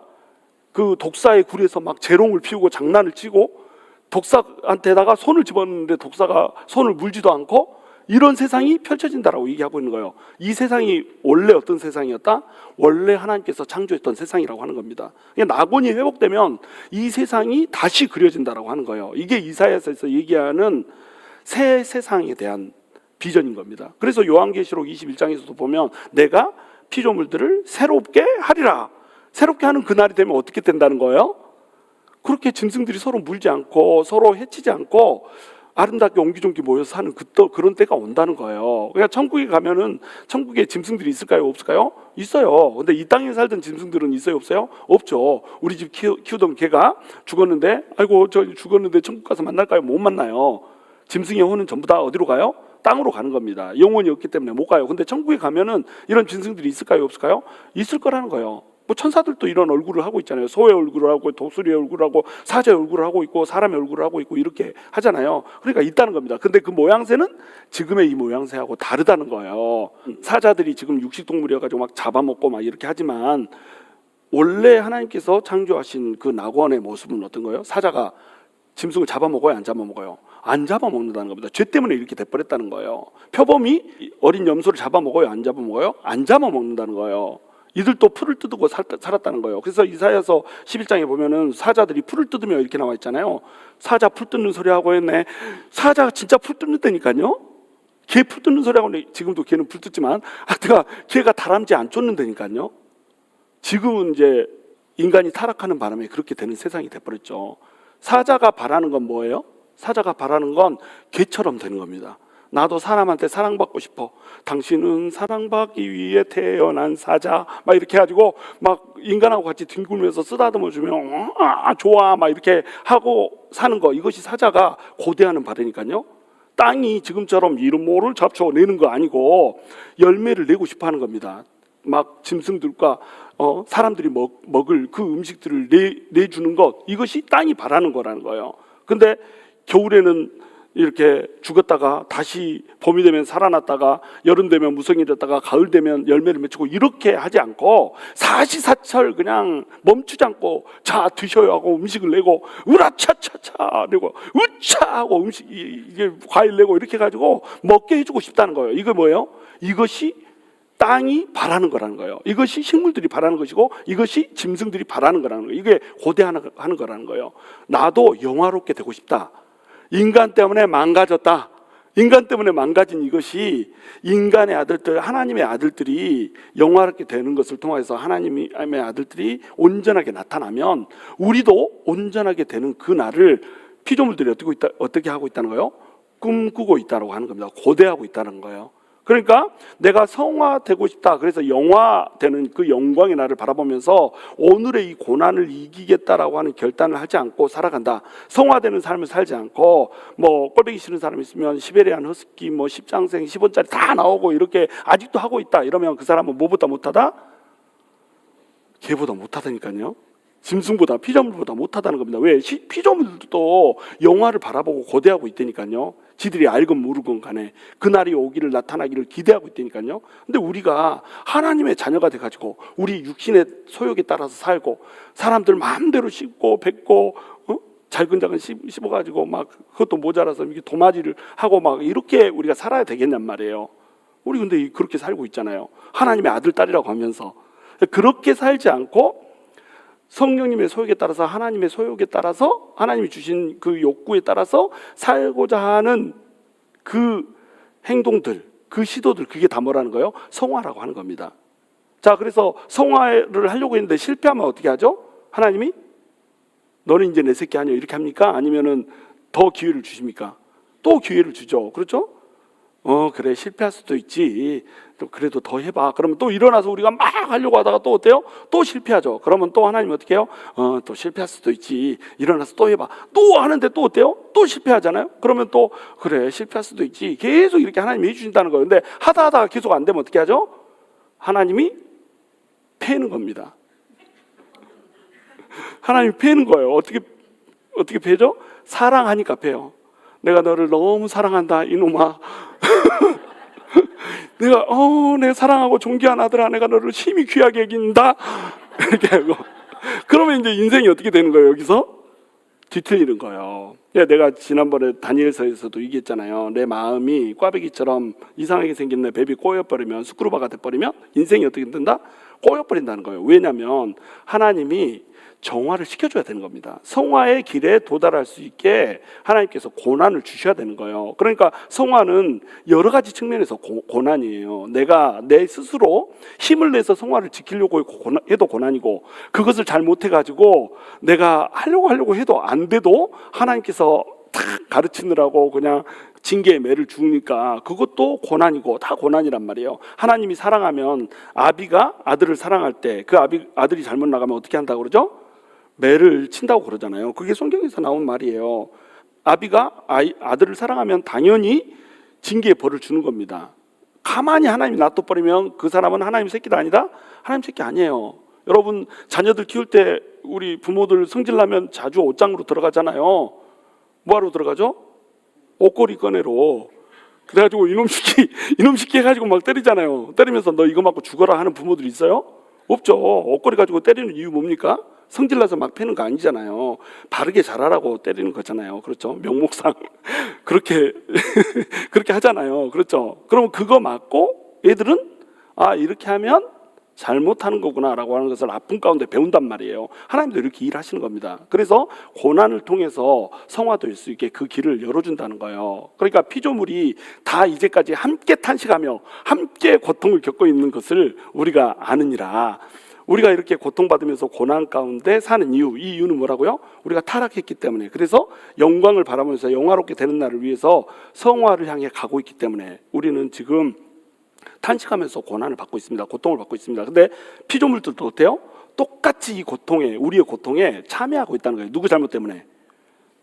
그 독사의 굴에서 막 재롱을 피우고 장난을 치고 독사한테다가 손을 집었는데 독사가 손을 물지도 않고, 이런 세상이 펼쳐진다라고 얘기하고 있는 거예요. 이 세상이 원래 어떤 세상이었다? 원래 하나님께서 창조했던 세상이라고 하는 겁니다. 낙원이 회복되면 이 세상이 다시 그려진다라고 하는 거예요. 이게 이사야서에서 얘기하는 새 세상에 대한 비전인 겁니다. 그래서 요한계시록 21장에서도 보면 내가 피조물들을 새롭게 하리라. 새롭게 하는 그날이 되면 어떻게 된다는 거예요? 그렇게 짐승들이 서로 물지 않고 서로 해치지 않고 아름답게 옹기종기 모여서 사는 그런 때가 온다는 거예요. 그러니까 천국에 가면은 천국에 짐승들이 있을까요? 없을까요? 있어요. 근데 이 땅에 살던 짐승들은 있어요? 없어요? 없죠. 우리 집 키우던 개가 죽었는데, 아이고 저 죽었는데 천국 가서 만날까요? 못 만나요. 짐승의 혼은 전부 다 어디로 가요? 땅으로 가는 겁니다. 영혼이 없기 때문에 못 가요. 근데 천국에 가면은 이런 짐승들이 있을까요? 없을까요? 있을 거라는 거예요. 뭐 천사들도 이런 얼굴을 하고 있잖아요. 소의 얼굴을 하고 독수리의 얼굴을 하고 사자의 얼굴을 하고 있고 사람의 얼굴을 하고 있고 이렇게 하잖아요. 그러니까 있다는 겁니다. 근데 그 모양새는 지금의 이 모양새하고 다르다는 거예요. 사자들이 지금 육식동물이어가지고 막 잡아먹고 막 이렇게 하지만 원래 하나님께서 창조하신 그 낙원의 모습은 어떤 거예요? 사자가 짐승을 잡아먹어요? 안 잡아먹어요? 안 잡아먹는다는 겁니다. 죄 때문에 이렇게 돼버렸다는 거예요. 표범이 어린 염소를 잡아먹어요? 안 잡아먹어요? 안 잡아먹는다는 거예요. 이들도 풀을 뜯고 살았다는 거예요. 그래서 이사야서 11장에 보면은 사자들이 풀을 뜯으며 이렇게 나와 있잖아요. 사자 풀 뜯는 소리 하고 했네. 사자가 진짜 풀 뜯는다니까요. 개 풀 뜯는 소리 하고 있네. 지금도 개는 풀 뜯지만 개가 다람쥐 안 쫓는다니까요. 지금은 이제 인간이 타락하는 바람에 그렇게 되는 세상이 돼버렸죠. 사자가 바라는 건 뭐예요? 사자가 바라는 건 개처럼 되는 겁니다. 나도 사람한테 사랑받고 싶어. 당신은 사랑받기 위해 태어난 사자. 막 이렇게 해가지고 막 인간하고 같이 뒹굴면서 쓰다듬어 주면 좋아 막 이렇게 하고 사는 거, 이것이 사자가 고대하는 바라니까요. 땅이 지금처럼 이름 모를 잡초 내는 거 아니고 열매를 내고 싶어 하는 겁니다. 막 짐승들과 사람들이 먹을 그 음식들을 내주는 것, 이것이 땅이 바라는 거라는 거예요. 근데 겨울에는 이렇게 죽었다가 다시 봄이 되면 살아났다가 여름 되면 무성이 됐다가 가을 되면 열매를 맺히고 이렇게 하지 않고 사시사철 그냥 멈추지 않고 자 드셔요 하고 음식을 내고 으라차차차 내고 으차 하고 음식 이게 과일 내고 이렇게 해가지고 먹게 해주고 싶다는 거예요. 이거 뭐예요? 이것이 땅이 바라는 거라는 거예요. 이것이 식물들이 바라는 것이고 이것이 짐승들이 바라는 거라는 거예요. 이게 고대하는 거라는 거예요. 나도 영화롭게 되고 싶다. 인간 때문에 망가졌다. 인간 때문에 망가진 이것이 인간의 아들들, 하나님의 아들들이 영화롭게 되는 것을 통해서 하나님의 아들들이 온전하게 나타나면 우리도 온전하게 되는 그 날을 피조물들이 어떻게 하고 있다는 거예요? 꿈꾸고 있다고 하는 겁니다. 고대하고 있다는 거예요. 그러니까 내가 성화되고 싶다. 그래서 영화되는 그 영광의 날을 바라보면서 오늘의 이 고난을 이기겠다라고 하는 결단을 하지 않고 살아간다. 성화되는 삶을 살지 않고 뭐 꼴보기 싫은 사람 있으면 시베리안 허스키 뭐 10장생 10원짜리 다 나오고 이렇게 아직도 하고 있다. 이러면 그 사람은 뭐보다 못하다? 개보다 못하다니까요. 짐승보다, 피조물보다 못하다는 겁니다. 왜? 피조물도 영화를 바라보고 고대하고 있다니까요. 지들이 알건 모르건 간에 그날이 오기를 나타나기를 기대하고 있다니까요. 근데 우리가 하나님의 자녀가 돼가지고 우리 육신의 소욕에 따라서 살고 사람들 마음대로 씹고 뱉고 잘근잘근 씹어가지고 막 그것도 모자라서 이렇게 도마지를 하고 막 이렇게 우리가 살아야 되겠냔 말이에요. 우리 근데 그렇게 살고 있잖아요. 하나님의 아들 딸이라고 하면서. 그렇게 살지 않고 성령님의 소욕에 따라서, 하나님의 소욕에 따라서, 하나님이 주신 그 욕구에 따라서 살고자 하는 그 행동들, 그 시도들, 그게 다 뭐라는 거예요? 성화라고 하는 겁니다. 자, 그래서 성화를 하려고 했는데 실패하면 어떻게 하죠? 하나님이 너는 이제 내 새끼 아니야 이렇게 합니까? 아니면은 더 기회를 주십니까? 또 기회를 주죠. 그렇죠? 그래, 실패할 수도 있지. 또 그래도 더 해봐. 그러면 또 일어나서 우리가 막 하려고 하다가 또 어때요? 또 실패하죠. 그러면 또 하나님 어떻게 해요? 또 실패할 수도 있지. 일어나서 또 해봐. 또 하는데 또 어때요? 또 실패하잖아요. 그러면 또 그래, 실패할 수도 있지. 계속 이렇게 하나님이 해주신다는 거예요. 근데 하다가 계속 안 되면 어떻게 하죠? 하나님이 패는 겁니다. 하나님이 패는 거예요. 어떻게 패죠? 사랑하니까 패요. 내가 너를 너무 사랑한다, 이놈아. 내가 사랑하고 존귀한 아들아, 내가 너를 심히 귀하게 여긴다. 이렇게 하고. 그러면 이제 인생이 어떻게 되는 거예요? 여기서 뒤틀리는 거예요. 내가 지난번에 다니엘서에서도 얘기했잖아요. 내 마음이 꽈배기처럼 이상하게 생긴 내 뱀이 꼬여버리면, 스크루바가 돼버리면 인생이 어떻게 된다? 꼬여버린다는 거예요. 왜냐하면 하나님이 정화를 시켜줘야 되는 겁니다. 성화의 길에 도달할 수 있게 하나님께서 고난을 주셔야 되는 거예요. 그러니까 성화는 여러 가지 측면에서 고난이에요. 내가 내 스스로 힘을 내서 성화를 지키려고 해도 고난이고, 그것을 잘 못해가지고 내가 하려고 해도 안 돼도 하나님께서 탁 가르치느라고 그냥 징계의 매를 주니까 그것도 고난이고, 다 고난이란 말이에요. 하나님이 사랑하면 아비가 아들을 사랑할 때 그 아들이 잘못 나가면 어떻게 한다고 그러죠? 매를 친다고 그러잖아요. 그게 성경에서 나온 말이에요. 아비가 아들을 사랑하면 당연히 징계의 벌을 주는 겁니다. 가만히 하나님이 놔둬버리면 그 사람은 하나님 새끼도 아니다? 하나님 새끼 아니에요. 여러분, 자녀들 키울 때 우리 부모들 성질나면 자주 옷장으로 들어가잖아요. 뭐하러 들어가죠? 옷걸이 꺼내러. 그래가지고 이놈 새끼 해가지고 막 때리잖아요. 때리면서 너 이거 맞고 죽어라 하는 부모들 있어요? 없죠. 옷걸이 가지고 때리는 이유 뭡니까? 성질나서 막 패는 거 아니잖아요. 바르게 자라라고 때리는 거잖아요. 그렇죠? 명목상 그렇게 그렇게 하잖아요. 그렇죠? 그럼 그거 맞고 애들은 이렇게 하면 잘못하는 거구나라고 하는 것을 아픔 가운데 배운단 말이에요. 하나님도 이렇게 일하시는 겁니다. 그래서 고난을 통해서 성화될 수 있게 그 길을 열어준다는 거예요. 그러니까 피조물이 다 이제까지 함께 탄식하며 함께 고통을 겪고 있는 것을 우리가 아느니라. 우리가 이렇게 고통받으면서 고난 가운데 사는 이 이유는 뭐라고요? 우리가 타락했기 때문에. 그래서 영광을 바라보면서 영화롭게 되는 날을 위해서 성화를 향해 가고 있기 때문에 우리는 지금 탄식하면서 고난을 받고 있습니다. 고통을 받고 있습니다. 근데 피조물들도 어때요? 똑같이 이 고통에, 우리의 고통에 참여하고 있다는 거예요. 누구 잘못 때문에?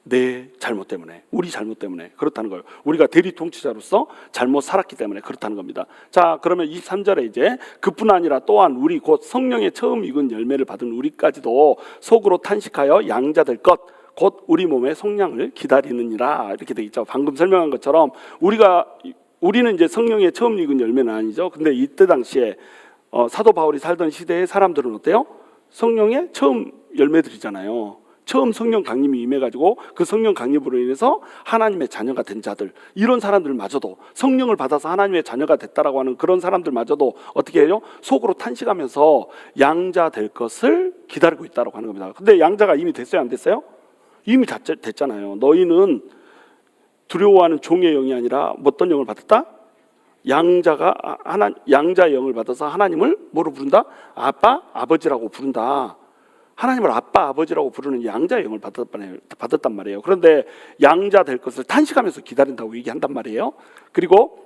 내 잘못 때문에, 우리 잘못 때문에 그렇다는 거예요. 우리가 대리 통치자로서 잘못 살았기 때문에 그렇다는 겁니다. 자, 그러면 23절에 이제 그뿐 아니라 또한 우리 곧 성령의 처음 익은 열매를 받은 우리까지도 속으로 탄식하여 양자 될 것 곧 우리 몸의 속량을 기다리느니라 이렇게 돼 있죠. 방금 설명한 것처럼 우리는 이제 성령의 처음 익은 열매는 아니죠. 근데 이때 당시에 사도 바울이 살던 시대의 사람들은 어때요? 성령의 처음 열매들이잖아요. 처음 성령 강림이 임해가지고 그 성령 강림으로 인해서 하나님의 자녀가 된 자들, 이런 사람들마저도 성령을 받아서 하나님의 자녀가 됐다라고 하는 그런 사람들마저도 어떻게 해요? 속으로 탄식하면서 양자 될 것을 기다리고 있다라고 하는 겁니다. 근데 양자가 이미 됐어요, 안 됐어요? 이미 됐잖아요. 너희는 두려워하는 종의 영이 아니라 어떤 영을 받았다? 양자의 영을 받아서 하나님을 뭐로 부른다? 아빠, 아버지라고 부른다. 하나님을 아빠, 아버지라고 부르는 양자의 영을 받았단 말이에요. 그런데 양자 될 것을 탄식하면서 기다린다고 얘기한단 말이에요. 그리고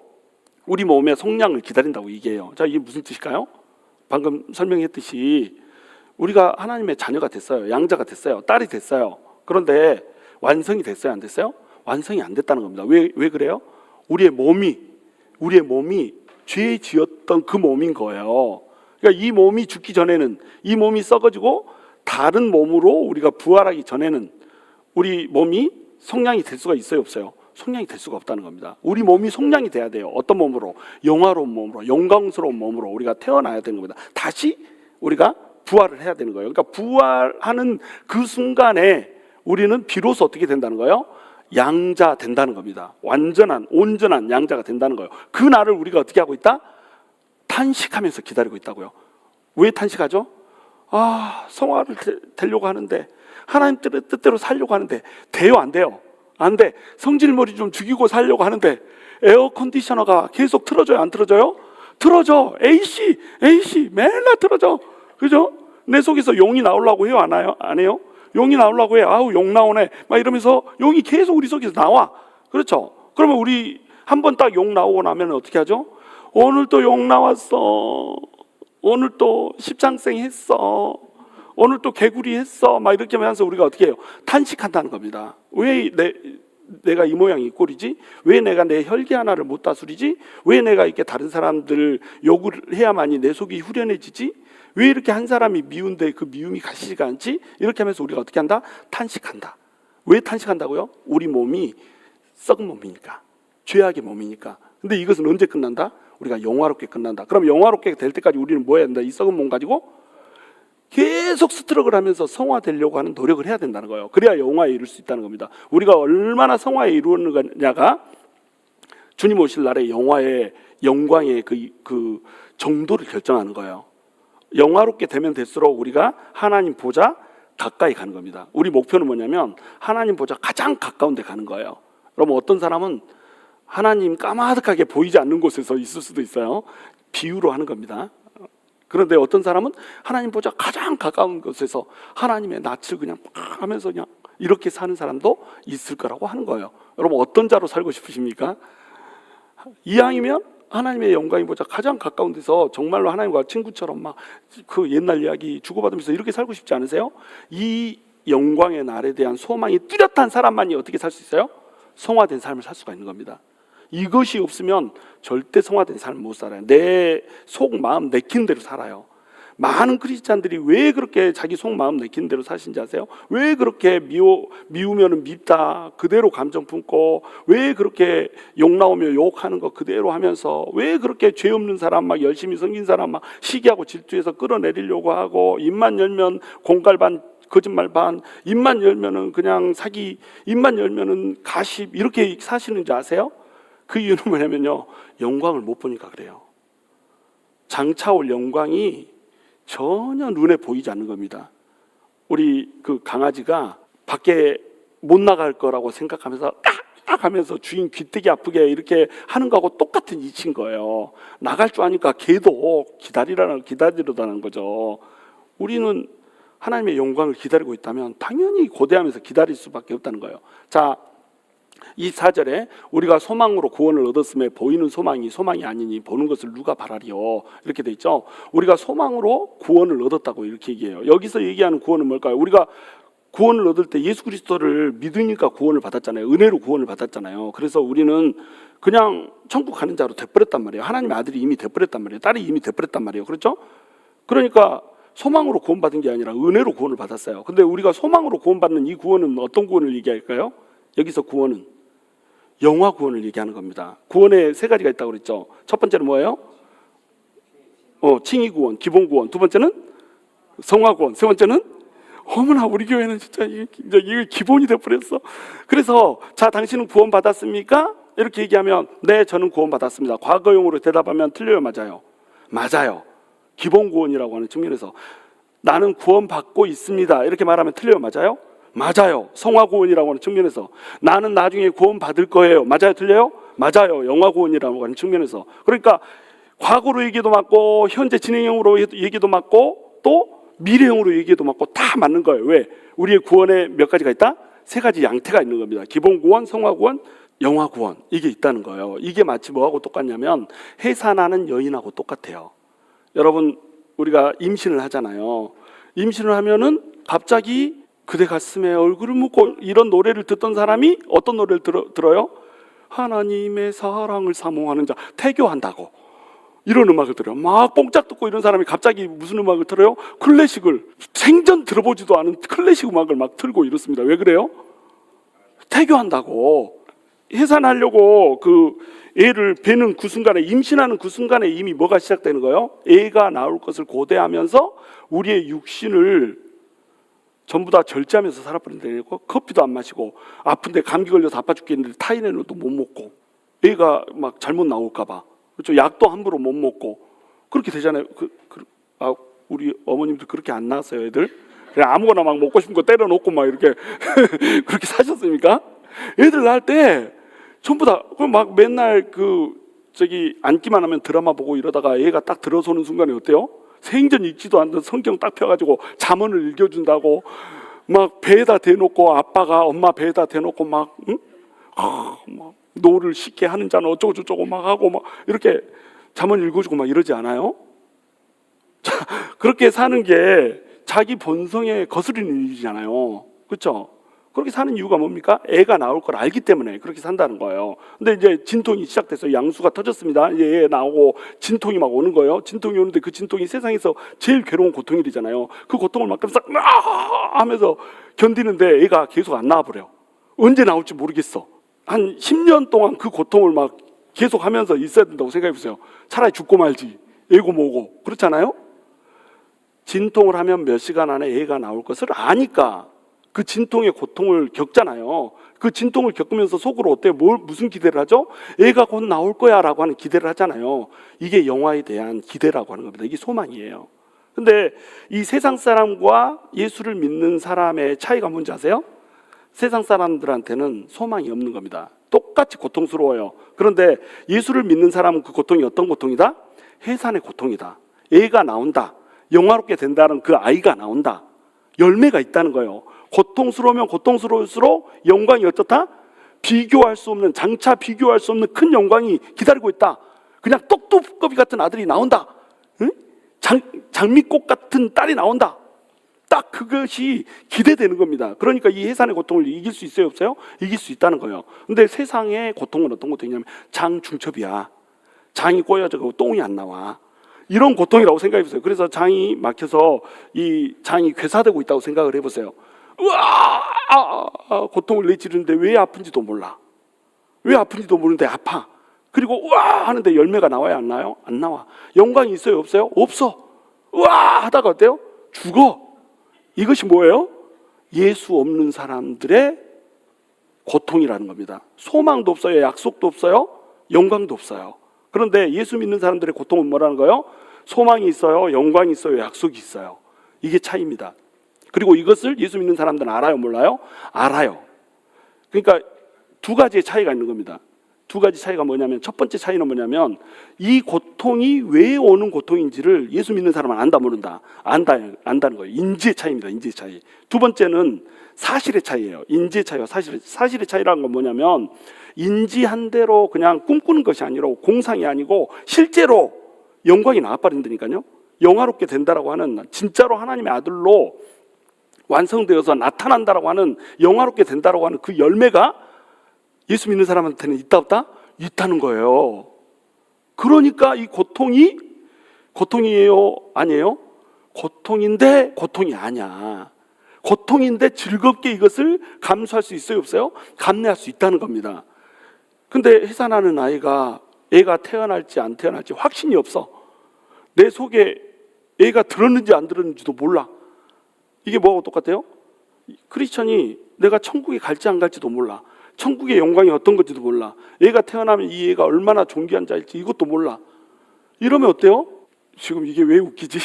우리 몸의 속량을 기다린다고 얘기해요. 자, 이게 무슨 뜻일까요? 방금 설명했듯이 우리가 하나님의 자녀가 됐어요. 양자가 됐어요. 딸이 됐어요. 그런데 완성이 됐어요? 안 됐어요? 완성이 안 됐다는 겁니다. 왜 그래요? 우리의 몸이 죄 지었던 그 몸인 거예요. 그러니까 이 몸이 죽기 전에는, 이 몸이 썩어지고 다른 몸으로 우리가 부활하기 전에는 우리 몸이 속량이 될 수가 있어요, 없어요? 속량이 될 수가 없다는 겁니다. 우리 몸이 속량이 돼야 돼요. 어떤 몸으로? 영화로운 몸으로, 영광스러운 몸으로 우리가 태어나야 되는 겁니다. 다시 우리가 부활을 해야 되는 거예요. 그러니까 부활하는 그 순간에 우리는 비로소 어떻게 된다는 거예요? 양자 된다는 겁니다. 온전한 양자가 된다는 거예요. 그 날을 우리가 어떻게 하고 있다? 탄식하면서 기다리고 있다고요. 왜 탄식하죠? 성화를 되려고 하는데, 하나님 뜻대로 살려고 하는데 돼요, 안 돼요? 안 돼. 성질머리 좀 죽이고 살려고 하는데 에어컨디셔너가 계속 틀어져요, 안 틀어져요? 틀어져. AC 맨날 틀어져. 그죠? 내 속에서 용이 나오려고 해요, 안 해요? 용이 나오려고 해. 용 나오네. 막 이러면서 용이 계속 우리 속에서 나와. 그렇죠? 그러면 우리 한 번 딱 용 나오고 나면 어떻게 하죠? 오늘 또 용 나왔어. 오늘 또 십장생 했어. 오늘 또 개구리 했어. 막 이렇게 하면서 우리가 어떻게 해요? 탄식한다는 겁니다. 왜 내가 이 모양 이 꼴이지? 왜 내가 내 혈기 하나를 못 다스리지? 왜 내가 이렇게 다른 사람들 욕을 해야만이 내 속이 후련해지지? 왜 이렇게 한 사람이 미운데 그 미움이 가시지가 않지? 이렇게 하면서 우리가 어떻게 한다? 탄식한다. 왜 탄식한다고요? 우리 몸이 썩은 몸이니까, 죄악의 몸이니까. 근데 이것은 언제 끝난다? 우리가 영화롭게 끝난다. 그럼 영화롭게 될 때까지 우리는 뭐 해야 된다? 이 썩은 몸 가지고 계속 스트럭을 하면서 성화되려고 하는 노력을 해야 된다는 거예요. 그래야 영화에 이룰 수 있다는 겁니다. 우리가 얼마나 성화에 이루었느냐가 주님 오실 날에 영화의 영광의 그 정도를 결정하는 거예요. 영화롭게 되면 될수록 우리가 하나님 보좌 가까이 가는 겁니다. 우리 목표는 뭐냐면 하나님 보좌 가장 가까운 데 가는 거예요. 그럼 어떤 사람은 하나님 까마득하게 보이지 않는 곳에서 있을 수도 있어요. 비유로 하는 겁니다. 그런데 어떤 사람은 하나님 보좌 가장 가까운 곳에서 하나님의 낯을 그냥 팍 하면서 그냥 이렇게 사는 사람도 있을 거라고 하는 거예요. 여러분 어떤 자로 살고 싶으십니까? 이왕이면 하나님의 영광이 보자 가장 가까운 데서 정말로 하나님과 친구처럼 막 그 옛날 이야기 주고받으면서 이렇게 살고 싶지 않으세요? 이 영광의 날에 대한 소망이 뚜렷한 사람만이 어떻게 살 수 있어요? 성화된 삶을 살 수가 있는 겁니다. 이것이 없으면 절대 성화된 삶을 못 살아요. 내 속 마음 내키는 대로 살아요. 많은 크리스찬들이 왜 그렇게 자기 속 마음 내키는 대로 사신지 아세요? 왜 그렇게 미우면 밉다 그대로 감정 품고, 왜 그렇게 욕 나오면 욕하는 거 그대로 하면서, 왜 그렇게 죄 없는 사람 막 열심히 섬긴 사람 막 시기하고 질투해서 끌어내리려고 하고, 입만 열면 공갈 반 거짓말 반, 입만 열면은 그냥 사기, 입만 열면은 가십, 이렇게 사시는지 아세요? 그 이유는 뭐냐면요, 영광을 못 보니까 그래요. 장차 올 영광이 전혀 눈에 보이지 않는 겁니다. 우리 그 강아지가 밖에 못 나갈 거라고 생각하면서 깍깍 하면서 주인 귀때기 아프게 이렇게 하는 거하고 똑같은 이치인 거예요. 나갈 줄 아니까 걔도 기다리려다는 거죠. 우리는 하나님의 영광을 기다리고 있다면 당연히 고대하면서 기다릴 수밖에 없다는 거예요. 자, 이 4절에 우리가 소망으로 구원을 얻었음에 보이는 소망이 아니니 보는 것을 누가 바라리요, 이렇게 돼 있죠. 우리가 소망으로 구원을 얻었다고 이렇게 얘기해요. 여기서 얘기하는 구원은 뭘까요? 우리가 구원을 얻을 때 예수 그리스도를 믿으니까 구원을 받았잖아요. 은혜로 구원을 받았잖아요. 그래서 우리는 그냥 천국 가는 자로 돼버렸단 말이에요. 하나님의 아들이 이미 돼버렸단 말이에요. 딸이 이미 돼버렸단 말이에요. 그렇죠? 그러니까 소망으로 구원받은 게 아니라 은혜로 구원을 받았어요. 근데 우리가 소망으로 구원받는 이 구원은 어떤 구원을 얘기할까요? 여기서 구원은 영화 구원을 얘기하는 겁니다. 구원에 세 가지가 있다고 그랬죠. 첫 번째는 뭐예요? 칭의 구원, 기본 구원. 두 번째는 성화 구원. 세 번째는 어머나 우리 교회는 진짜 이게 기본이 돼버렸어. 그래서 자, 당신은 구원 받았습니까? 이렇게 얘기하면 네, 저는 구원 받았습니다. 과거용으로 대답하면 틀려요, 맞아요? 맞아요. 기본 구원이라고 하는 측면에서 나는 구원 받고 있습니다. 이렇게 말하면 틀려요, 맞아요? 맞아요. 성화구원이라고 하는 측면에서. 나는 나중에 구원 받을 거예요. 맞아요? 틀려요? 맞아요. 영화구원이라고 하는 측면에서. 그러니까 과거로 얘기도 맞고 현재 진행형으로 얘기도 맞고 또 미래형으로 얘기도 맞고 다 맞는 거예요. 왜? 우리의 구원에 몇 가지가 있다? 세 가지 양태가 있는 겁니다. 기본구원, 성화구원, 영화구원. 이게 있다는 거예요. 이게 마치 뭐하고 똑같냐면 해산하는 여인하고 똑같아요. 여러분, 우리가 임신을 하잖아요. 임신을 하면은 갑자기 그대 가슴에 얼굴을 묻고 이런 노래를 듣던 사람이 어떤 노래를 들어요? 하나님의 사랑을 사모하는 자, 태교한다고 이런 음악을 들어요. 막 뽕짝 듣고 이런 사람이 갑자기 무슨 음악을 들어요? 클래식을, 생전 들어보지도 않은 클래식 음악을 막 틀고 이렇습니다. 왜 그래요? 태교한다고. 해산하려고 그 애를 베는 그 순간에, 임신하는 그 순간에 이미 뭐가 시작되는 거예요? 애가 나올 것을 고대하면서 우리의 육신을 전부 다 절제하면서 살아버린다고. 커피도 안 마시고, 아픈데 감기 걸려서 아파 죽겠는데 타이레놀도 못 먹고, 애가 막 잘못 나올까봐, 그렇죠? 약도 함부로 못 먹고 그렇게 되잖아요. 우리 어머님들 그렇게 안 낳았어요, 애들? 그냥 아무거나 막 먹고 싶은 거 때려놓고 막 이렇게 그렇게 사셨습니까? 애들 낳을 때 전부 다 막 맨날 앉기만 하면 드라마 보고 이러다가 애가 딱 들어서는 순간에 어때요? 생전 읽지도 않던 성경 딱 펴가지고 잠언을 읽어준다고 막 배에다 대놓고, 아빠가 엄마 배에다 대놓고 막, 응? 막 노를 쉽게 하는 자는 어쩌고 저쩌고 막 하고 막 이렇게 잠언 읽어주고 막 이러지 않아요? 자, 그렇게 사는 게 자기 본성에 거스르는 일이잖아요. 그렇죠? 그렇게 사는 이유가 뭡니까? 애가 나올 걸 알기 때문에 그렇게 산다는 거예요. 근데 이제 진통이 시작돼서 양수가 터졌습니다. 이제 애 나오고 진통이 막 오는 거예요. 진통이 오는데 그 진통이 세상에서 제일 괴로운 고통이잖아요. 그 고통을 막 하면서 견디는데 애가 계속 안 나와버려. 언제 나올지 모르겠어. 한 10년 동안 그 고통을 막 계속 하면서 있어야 된다고 생각해 보세요. 차라리 죽고 말지. 애고 뭐고. 그렇잖아요? 진통을 하면 몇 시간 안에 애가 나올 것을 아니까 그 진통의 고통을 겪잖아요. 그 진통을 겪으면서 속으로 어때요? 무슨 기대를 하죠? 애가 곧 나올 거야 라고 하는 기대를 하잖아요. 이게 영화에 대한 기대라고 하는 겁니다. 이게 소망이에요. 근데 이 세상 사람과 예수를 믿는 사람의 차이가 뭔지 아세요? 세상 사람들한테는 소망이 없는 겁니다. 똑같이 고통스러워요. 그런데 예수를 믿는 사람은 그 고통이 어떤 고통이다? 해산의 고통이다. 애가 나온다. 영화롭게 된다는 그 아이가 나온다. 열매가 있다는 거예요. 고통스러우면 고통스러울수록 영광이 어떻다? 비교할 수 없는, 장차 비교할 수 없는 큰 영광이 기다리고 있다. 그냥 떡두꺼비 같은 아들이 나온다. 응? 장미꽃 같은 딸이 나온다. 딱 그것이 기대되는 겁니다. 그러니까 이 해산의 고통을 이길 수 있어요, 없어요? 이길 수 있다는 거예요. 근데 세상의 고통은 어떤 고통이냐면 장중첩이야. 장이 꼬여져서 똥이 안 나와. 이런 고통이라고 생각해 보세요. 그래서 장이 막혀서 이 장이 괴사되고 있다고 생각을 해보세요. 고통을 내지르는데 왜 아픈지도 몰라. 왜 아픈지도 모르는데 아파. 그리고 우와 하는데 열매가 나와야 안 나요? 안 나와. 영광이 있어요, 없어요? 없어. 우와 하다가 어때요? 죽어. 이것이 뭐예요? 예수 없는 사람들의 고통이라는 겁니다. 소망도 없어요, 약속도 없어요, 영광도 없어요. 그런데 예수 믿는 사람들의 고통은 뭐라는 거예요? 소망이 있어요, 영광이 있어요, 약속이 있어요. 이게 차이입니다. 그리고 이것을 예수 믿는 사람들은 알아요, 몰라요? 알아요. 그러니까 두 가지의 차이가 있는 겁니다. 두 가지 차이가 뭐냐면, 첫 번째 차이는 뭐냐면 이 고통이 왜 오는 고통인지를 예수 믿는 사람은 안다 모른다. 안다는 거예요. 인지의 차이입니다. 인지의 차이. 두 번째는 사실의 차이예요. 인지의 차이와 사실의 차이라는 건 뭐냐면, 인지한 대로 그냥 꿈꾸는 것이 아니라, 공상이 아니고 실제로 영광이 나와버린다니까요. 영화롭게 된다라고 하는, 진짜로 하나님의 아들로 완성되어서 나타난다라고 하는, 영화롭게 된다라고 하는 그 열매가 예수 믿는 사람한테는 있다 없다? 있다는 거예요. 그러니까 이 고통이에요? 아니에요? 고통인데 고통이 아니야. 고통인데 즐겁게 이것을 감수할 수 있어요, 없어요? 감내할 수 있다는 겁니다. 근데 해산하는 애가 태어날지 안 태어날지 확신이 없어. 내 속에 애가 들었는지 안 들었는지도 몰라. 이게 뭐하고 똑같아요? 크리스천이 내가 천국에 갈지 안 갈지도 몰라. 천국의 영광이 어떤 건지도 몰라. 애가 태어나면 이 애가 얼마나 존귀한 자일지 이것도 몰라. 이러면 어때요? 지금 이게 왜 웃기지?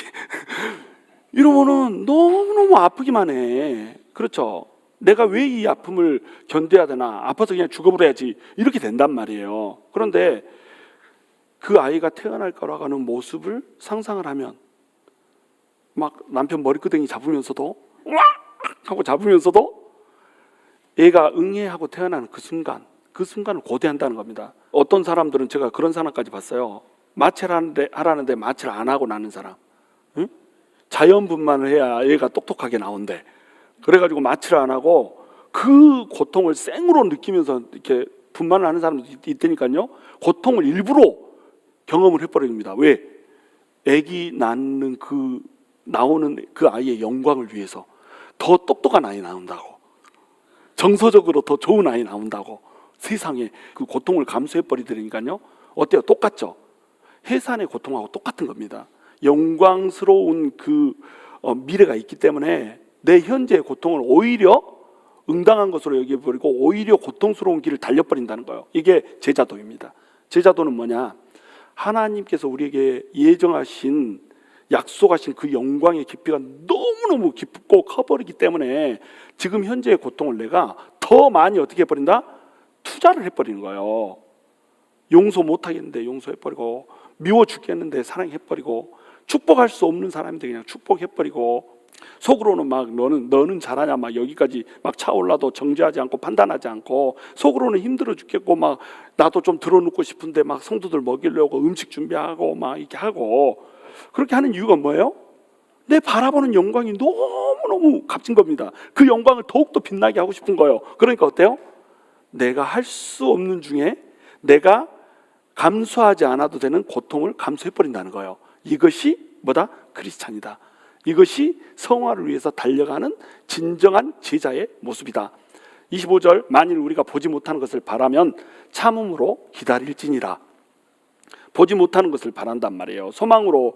이러면은 너무너무 아프기만 해. 그렇죠? 내가 왜 이 아픔을 견뎌야 되나? 아파서 그냥 죽어버려야지. 이렇게 된단 말이에요. 그런데 그 아이가 태어날 거라고 하는 모습을 상상을 하면 막 남편 머리끄댕이 잡으면서도 으악! 하고 잡으면서도 애가 응애하고 태어나는 그 순간을 고대한다는 겁니다. 어떤 사람들은 제가 그런 사람까지 봤어요. 마취를 하라는데 마취를 안 하고 낳는 사람. 응? 자연분만을 해야 애가 똑똑하게 나온대. 그래가지고 마취를 안 하고 그 고통을 생으로 느끼면서 이렇게 분만을 하는 사람도 있다니까요. 고통을 일부러 경험을 해버립니다. 왜? 애기 낳는 나오는 그 아이의 영광을 위해서 더 똑똑한 아이 나온다고, 정서적으로 더 좋은 아이 나온다고 세상에 그 고통을 감수해버리더니까요. 어때요? 똑같죠? 해산의 고통하고 똑같은 겁니다. 영광스러운 그 미래가 있기 때문에 내 현재의 고통을 오히려 응당한 것으로 여겨버리고 오히려 고통스러운 길을 달려버린다는 거예요. 이게 제자도입니다. 제자도는 뭐냐? 하나님께서 우리에게 예정하신, 약속하신 그 영광의 깊이가 너무너무 깊고 커버리기 때문에 지금 현재의 고통을 내가 더 많이 어떻게 해버린다? 투자를 해버리는 거예요. 용서 못하겠는데 용서해버리고, 미워 죽겠는데 사랑해버리고, 축복할 수 없는 사람인데 그냥 축복해버리고, 속으로는 막 너는 잘하냐 막 여기까지 막 차올라도 정죄하지 않고 판단하지 않고, 속으로는 힘들어 죽겠고 막 나도 좀 들어눕고 싶은데 막 성도들 먹이려고 음식 준비하고 막 이렇게 하고, 그렇게 하는 이유가 뭐예요? 내 바라보는 영광이 너무너무 값진 겁니다. 그 영광을 더욱더 빛나게 하고 싶은 거예요. 그러니까 어때요? 내가 할 수 없는 중에 내가 감수하지 않아도 되는 고통을 감수해버린다는 거예요. 이것이 뭐다? 크리스찬이다. 이것이 성화를 위해서 달려가는 진정한 제자의 모습이다. 25절, 만일 우리가 보지 못하는 것을 바라면 참음으로 기다릴지니라. 보지 못하는 것을 바란단 말이에요. 소망으로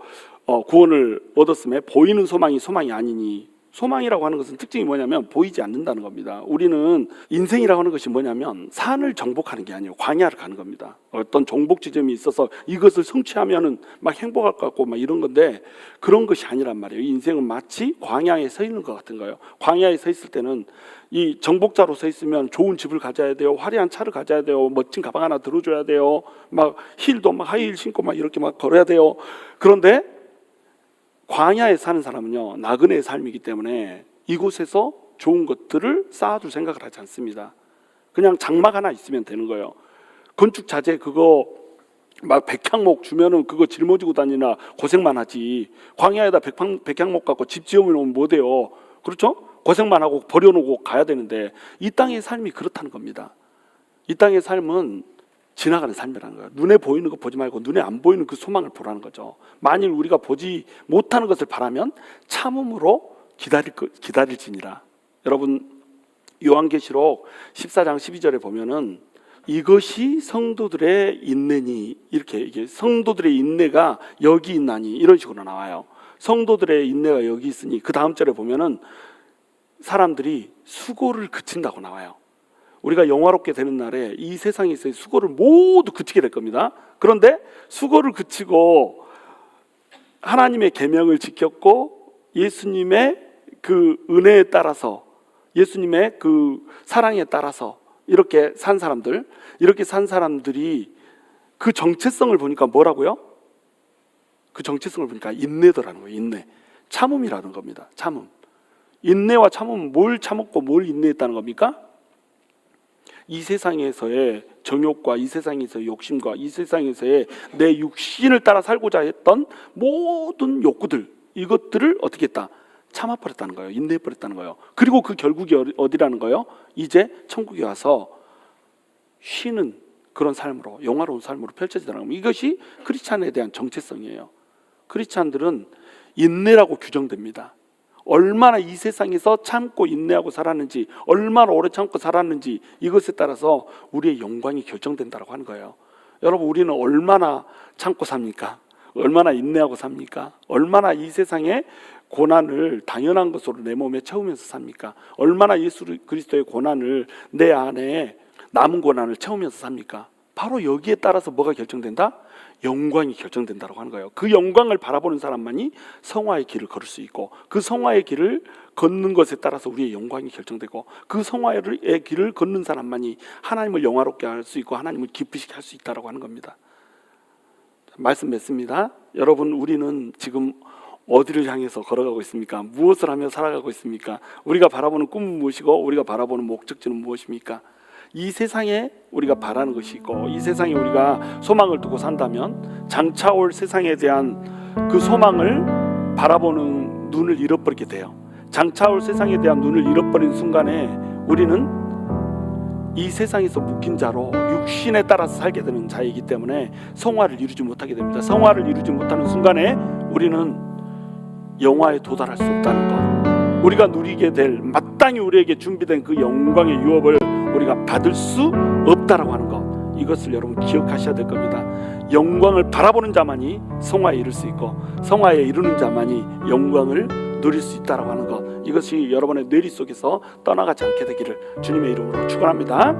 구원을 얻었음에 보이는 소망이 아니니, 소망이라고 하는 것은 특징이 뭐냐면 보이지 않는다는 겁니다. 우리는 인생이라고 하는 것이 뭐냐면 산을 정복하는 게 아니에요. 광야를 가는 겁니다. 어떤 정복 지점이 있어서 이것을 성취하면은 막 행복할 것 같고 막 이런 건데, 그런 것이 아니란 말이에요. 인생은 마치 광야에 서 있는 것 같은 거예요. 광야에 서 있을 때는 이 정복자로 서 있으면 좋은 집을 가져야 돼요. 화려한 차를 가져야 돼요. 멋진 가방 하나 들어줘야 돼요. 막 힐도 막 하이힐 신고 막 이렇게 막 걸어야 돼요. 그런데 광야에 사는 사람은요, 나그네의 삶이기 때문에 이곳에서 좋은 것들을 쌓아둘 생각을 하지 않습니다. 그냥 장막 하나 있으면 되는 거예요. 건축 자재 그거 막 백향목 주면은 그거 짊어지고 다니나 고생만 하지. 광야에다 백향목 갖고 집 지어놓으면 뭐 돼요? 그렇죠? 고생만 하고 버려놓고 가야 되는데, 이 땅의 삶이 그렇다는 겁니다. 이 땅의 삶은 지나가는 삶이라는 거예요. 눈에 보이는 거 보지 말고 눈에 안 보이는 그 소망을 보라는 거죠. 만일 우리가 보지 못하는 것을 바라면 참음으로 기다릴지니라. 여러분, 요한계시록 14장 12절에 보면은 이것이 성도들의 인내니, 이렇게 성도들의 인내가 여기 있나니, 이런 식으로 나와요. 성도들의 인내가 여기 있으니, 그 다음 절에 보면은 사람들이 수고를 그친다고 나와요. 우리가 영화롭게 되는 날에 이 세상에서의 수고를 모두 그치게 될 겁니다. 그런데 수고를 그치고 하나님의 계명을 지켰고 예수님의 그 은혜에 따라서, 예수님의 그 사랑에 따라서 이렇게 산 사람들이 그 정체성을 보니까 뭐라고요? 그 정체성을 보니까 인내더라는 거예요. 인내, 참음이라는 겁니다. 참음. 인내와 참음은 뭘 참았고 뭘 인내했다는 겁니까? 이 세상에서의 정욕과 이 세상에서의 욕심과 이 세상에서의 내 육신을 따라 살고자 했던 모든 욕구들, 이것들을 어떻게 했다? 참아버렸다는 거예요. 인내해버렸다는 거예요. 그리고 그 결국이 어디라는 거예요? 이제 천국에 와서 쉬는 그런 삶으로, 영화로운 삶으로 펼쳐지더라는 겁니다. 이것이 크리스찬에 대한 정체성이에요. 크리스찬들은 인내라고 규정됩니다. 얼마나 이 세상에서 참고 인내하고 살았는지, 얼마나 오래 참고 살았는지, 이것에 따라서 우리의 영광이 결정된다고 하는 거예요. 여러분, 우리는 얼마나 참고 삽니까? 얼마나 인내하고 삽니까? 얼마나 이 세상의 고난을 당연한 것으로 내 몸에 채우면서 삽니까? 얼마나 예수 그리스도의 고난을 내 안에 남은 고난을 채우면서 삽니까? 바로 여기에 따라서 뭐가 결정된다? 영광이 결정된다고 하는 거예요. 그 영광을 바라보는 사람만이 성화의 길을 걸을 수 있고, 그 성화의 길을 걷는 것에 따라서 우리의 영광이 결정되고, 그 성화의 길을 걷는 사람만이 하나님을 영화롭게 할 수 있고 하나님을 기쁘시게 할 수 있다고 하는 겁니다. 말씀 맺습니다. 여러분, 우리는 지금 어디를 향해서 걸어가고 있습니까? 무엇을 하며 살아가고 있습니까? 우리가 바라보는 꿈은 무엇이고 우리가 바라보는 목적지는 무엇입니까? 이 세상에 우리가 바라는 것이 있고, 이 세상에 우리가 소망을 두고 산다면 장차 올 세상에 대한 그 소망을 바라보는 눈을 잃어버리게 돼요. 장차 올 세상에 대한 눈을 잃어버린 순간에 우리는 이 세상에서 묶인 자로 육신에 따라서 살게 되는 자이기 때문에 성화를 이루지 못하게 됩니다. 성화를 이루지 못하는 순간에 우리는 영화에 도달할 수 없다는 것, 우리가 누리게 될 마땅히 우리에게 준비된 그 영광의 유업을 우리가 받을 수 없다라고 하는 것, 이것을 여러분 기억하셔야 될 겁니다. 영광을 바라보는 자만이 성화에 이를 수 있고, 성화에 이르는 자만이 영광을 누릴 수 있다라고 하는 것, 이것이 여러분의 뇌리 속에서 떠나가지 않게 되기를 주님의 이름으로 축원합니다.